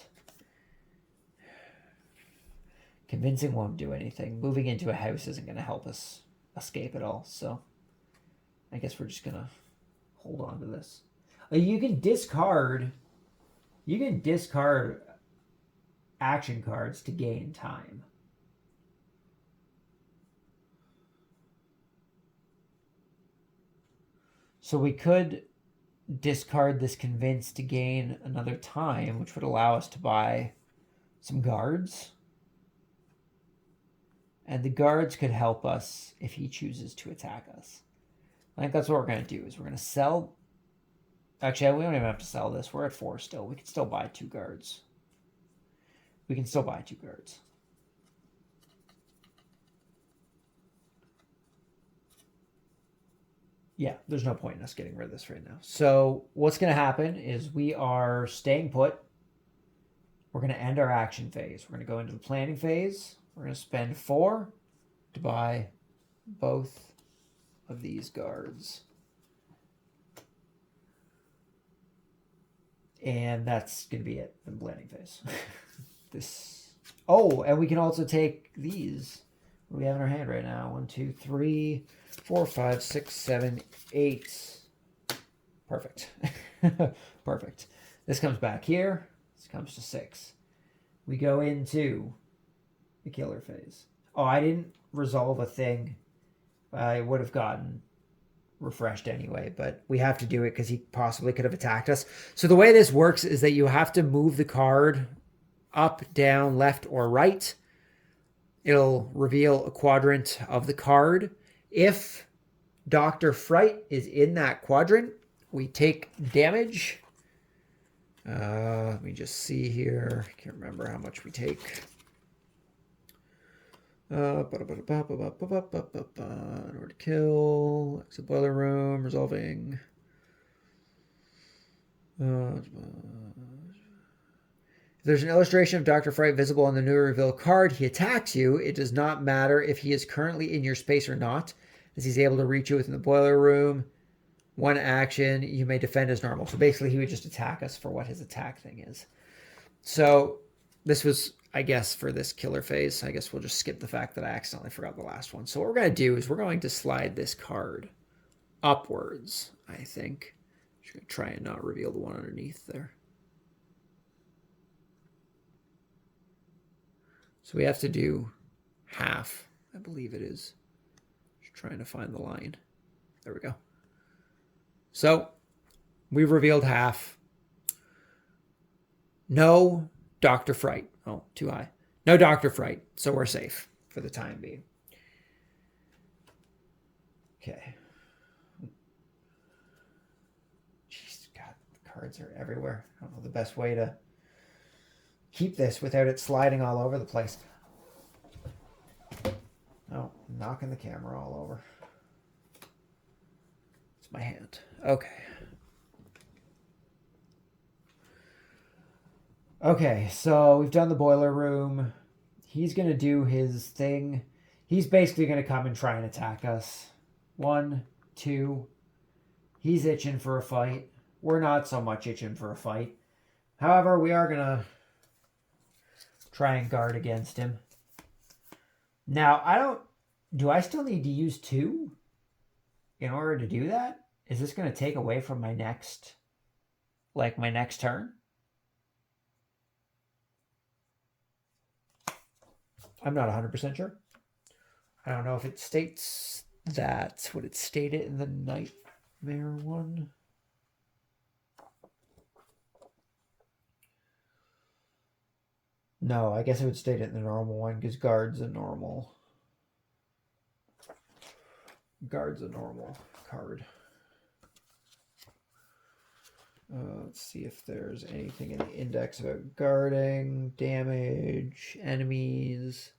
Convincing won't do anything. Moving into a house isn't going to help us escape at all. So I guess we're just going to hold on to this. You can discard action cards to gain time. So we could discard this convince to gain another time, which would allow us to buy some guards. And the guards could help us if he chooses to attack us. I think that's what we're going to do, is we're going to sell... Actually, we don't even have to sell this. We're at 4 still. We can still buy 2 guards. We can still buy 2 guards. Yeah, there's no point in us getting rid of this right now. So what's going to happen is we are staying put. We're going to end our action phase. We're going to go into the planning phase. We're going to spend 4 to buy both of these guards. And that's going to be it for the planning phase. Oh, and we can also take these. What do we have in our hand right now? 1, 2, 3, 4, 5, 6, 7, 8. Perfect. Perfect. This comes back here. This comes to 6. We go into the killer phase. Oh, I didn't resolve a thing. I would have gotten refreshed anyway, but we have to do it because he possibly could have attacked us. So the way this works is that you have to move the card up, down, left, or right. It'll reveal a quadrant of the card. If Dr. Fright is in that quadrant, we take damage. Let me just see here. I can't remember how much we take. In order to kill, Exit boiler room. Resolving. If there's an illustration of Dr. Fright visible on the new reveal card, he attacks you. It does not matter if he is currently in your space or not, as he's able to reach you within the boiler room. One action, you may defend as normal. So basically, he would just attack us for what his attack thing is. So this was, I guess, for this killer phase. I guess we'll just skip the fact that I accidentally forgot the last one. So what we're going to do is we're going to slide this card upwards, I think. Just going to try and not reveal the one underneath there. So we have to do half, I believe it is. Just trying to find the line. There we go. So we've revealed half. No Dr. Fright. Oh, too high. No Dr. Fright. So we're safe for the time being. Okay. Jeez, God, the cards are everywhere. I don't know the best way to keep this without it sliding all over the place. Oh, knocking the camera all over. It's my hand. Okay. Okay, so we've done the boiler room. He's going to do his thing. He's basically going to come and try and attack us. 1, 2. He's itching for a fight. We're not so much itching for a fight. However, we are going to try and guard against him. Now, do I still need to use 2 in order to do that? Is this going to take away from my next turn? I'm not 100% sure. I don't know if it states that. Would it state it in the Nightmare one? No, I guess it would state it in the normal one because Guard's a normal card. Let's see if there's anything in the index about guarding, damage, enemies.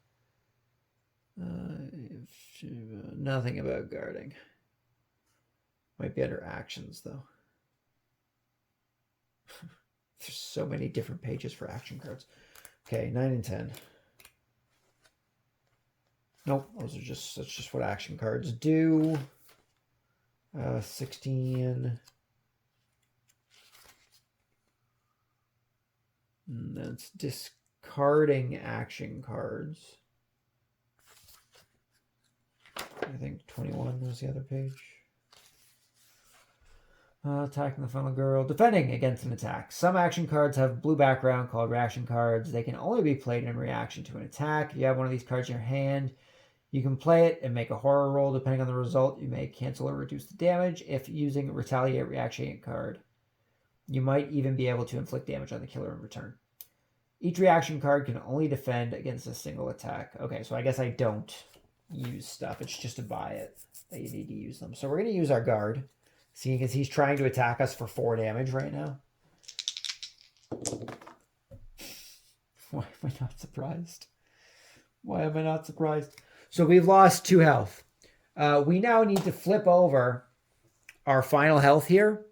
Nothing about guarding. Might be under actions, though. There's so many different pages for action cards. Okay, 9 and 10. Nope, that's just what action cards do. 16. And that's discarding action cards. I think 21 was the other page. Attacking the funnel girl. Defending against an attack. Some action cards have blue background called reaction cards. They can only be played in reaction to an attack. If you have one of these cards in your hand, you can play it and make a horror roll. Depending on the result, you may cancel or reduce the damage. If using a retaliate reaction card, you might even be able to inflict damage on the killer in return. Each reaction card can only defend against a single attack. Okay, so I guess I don't use stuff. It's just to buy it that you need to use them. So we're going to use our guard, seeing as he's trying to attack us for 4 damage right now. Why am I not surprised? Why am I not surprised? So we've lost 2 health. We now need to flip over our final health here.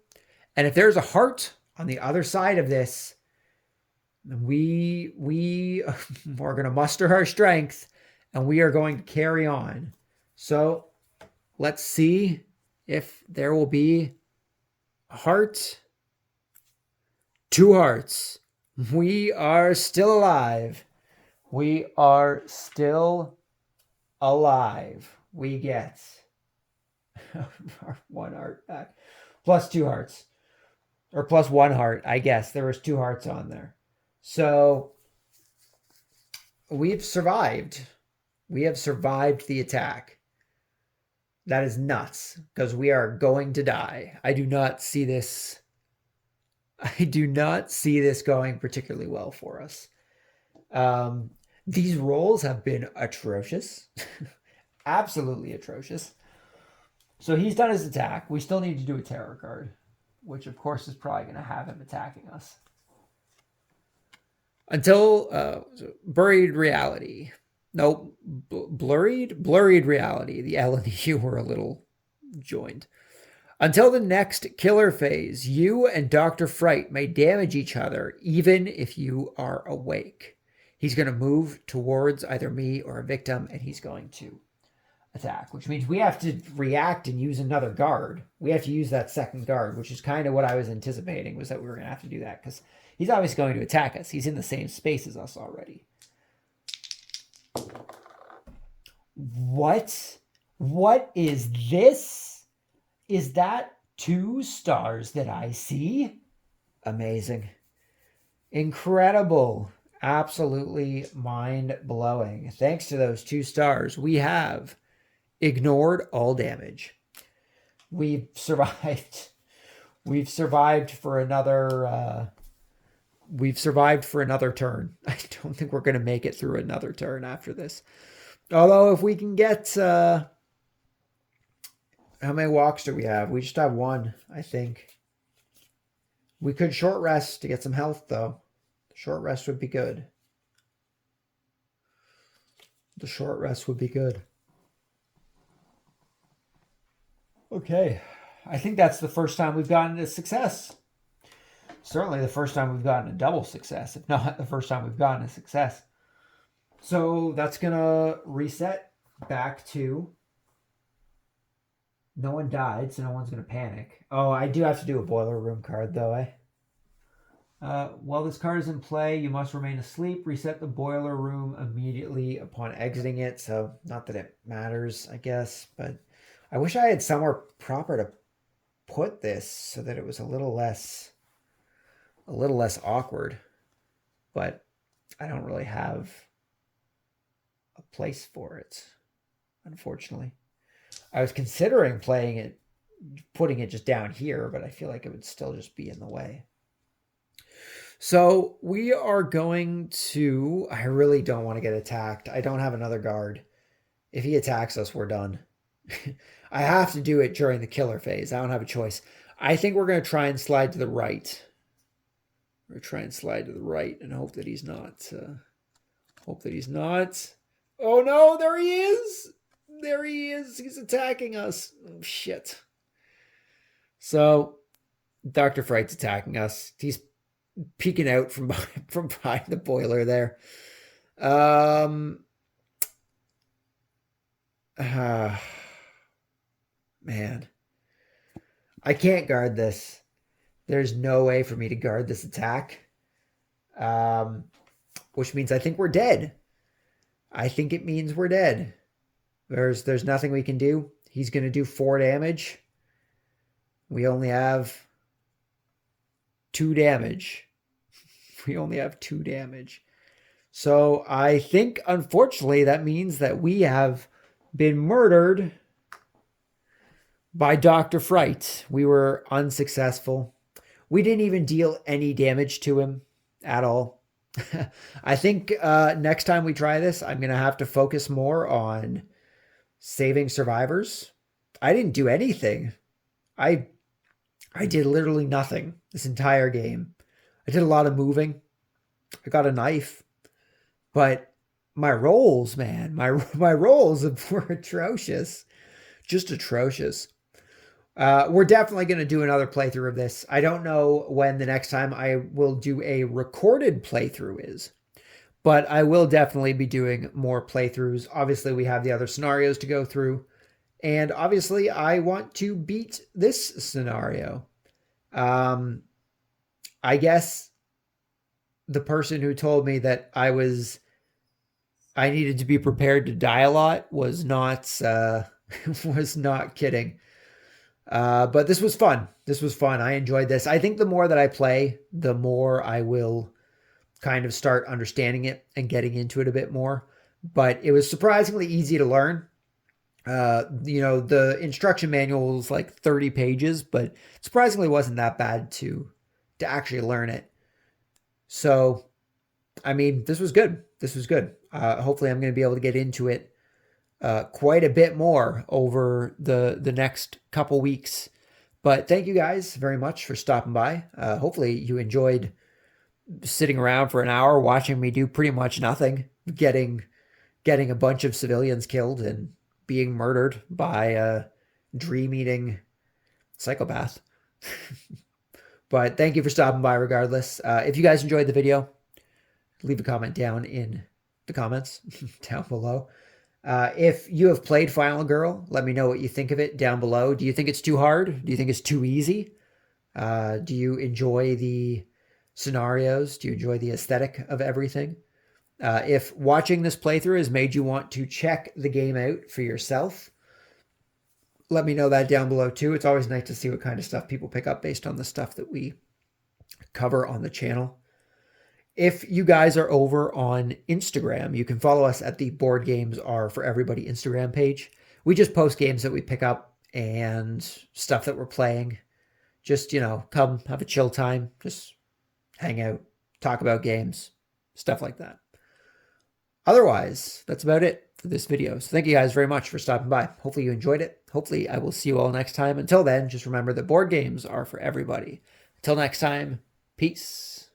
And if there's a heart on the other side of this, we are going to muster our strength and we are going to carry on. So let's see if there will be a heart. 2 hearts. We are still alive. We are still alive. We get our 1 heart back. Plus 2 hearts. Or plus 1 heart, I guess. There was 2 hearts on there. So we've survived. We have survived the attack. That is nuts because we are going to die. I do not see this going particularly well for us. These rolls have been atrocious. Absolutely atrocious. So he's done his attack. We still need to do a terror card, which of course is probably going to have him attacking us. Until buried reality. Nope. Blurried reality. The L and the U were a little joined. Until the next killer phase, you and Dr. Fright may damage each other even if you are awake. He's going to move towards either me or a victim, and he's going to attack, which means we have to react and use another guard. We have to use that second guard, which is kind of what I was anticipating, was that we were going to have to do that because he's obviously going to attack us. He's in the same space as us already. What? What is this? Is that 2 stars that I see? Amazing. Incredible. Absolutely mind-blowing. Thanks to those 2 stars, we have ignored all damage. We've survived. We've survived for another turn. I don't think we're going to make it through another turn after this. Although if we can get how many walks do we have? We just have 1, I think. We could short rest to get some health, though. The short rest would be good. The short rest would be good. Okay. I think that's the first time we've gotten a success. Certainly the first time we've gotten a double success, if not the first time we've gotten a success. So that's going to reset back to no one died, so no one's going to panic. Oh, I do have to do a boiler room card, though, eh? While this card is in play, you must remain asleep. Reset the boiler room immediately upon exiting it. So not that it matters, I guess, but I wish I had somewhere proper to put this so that it was a little less awkward. But I don't really have a place for it, unfortunately. I was considering putting it just down here, but I feel like it would still just be in the way. So we are going to, I really don't want to get attacked. I don't have another guard. If he attacks us, we're done. I have to do it during the killer phase. I don't have a choice. I think we're going to try and slide to the right. We're going to try and slide to the right and hope that he's not. Oh no, there he is. There he is. He's attacking us. Oh, shit. So, Dr. Fright's attacking us. He's peeking out from behind the boiler there. Man. I can't guard this. There's no way for me to guard this attack. Which means I think we're dead. I think it means we're dead. There's nothing we can do. He's going to do 4 damage. We only have 2 damage. We only have 2 damage. So I think, unfortunately, that means that we have been murdered by Dr. Fright. We were unsuccessful. We didn't even deal any damage to him at all. I think next time we try this, I'm going to have to focus more on saving survivors. I didn't do anything. I did literally nothing this entire game. I did a lot of moving. I got a knife. But my rolls, man, my rolls were atrocious. Just atrocious. We're definitely going to do another playthrough of this. I don't know when the next time I will do a recorded playthrough is, but I will definitely be doing more playthroughs. Obviously, we have the other scenarios to go through, and obviously, I want to beat this scenario. I guess the person who told me that I needed to be prepared to die a lot was not kidding. But this was fun. This was fun. I enjoyed this. I think the more that I play, the more I will kind of start understanding it and getting into it a bit more. But it was surprisingly easy to learn. The instruction manual was like 30 pages, but surprisingly wasn't that bad to actually learn it. So, I mean, this was good. This was good. Hopefully I'm going to be able to get into it quite a bit more over the next couple weeks. But thank you guys very much for stopping by. Hopefully you enjoyed sitting around for an hour watching me do pretty much nothing, getting a bunch of civilians killed and being murdered by dream-eating psychopath. But thank you for stopping by regardless. If you guys enjoyed the video, leave a comment down in the comments down below. If you have played Final Girl, let me know what you think of it down below. Do you think it's too hard? Do you think it's too easy? Do you enjoy the scenarios? Do you enjoy the aesthetic of everything? If watching this playthrough has made you want to check the game out for yourself, let me know that down below too. It's always nice to see what kind of stuff people pick up based on the stuff that we cover on the channel. If you guys are over on Instagram, you can follow us at the Board Games Are For Everybody Instagram page. We just post games that we pick up and stuff that we're playing. Just, you know, come have a chill time, just hang out, talk about games, stuff like that. Otherwise, that's about it for this video. So thank you guys very much for stopping by. Hopefully you enjoyed it. Hopefully I will see you all next time. Until then, just remember that board games are for everybody. Until next time, peace.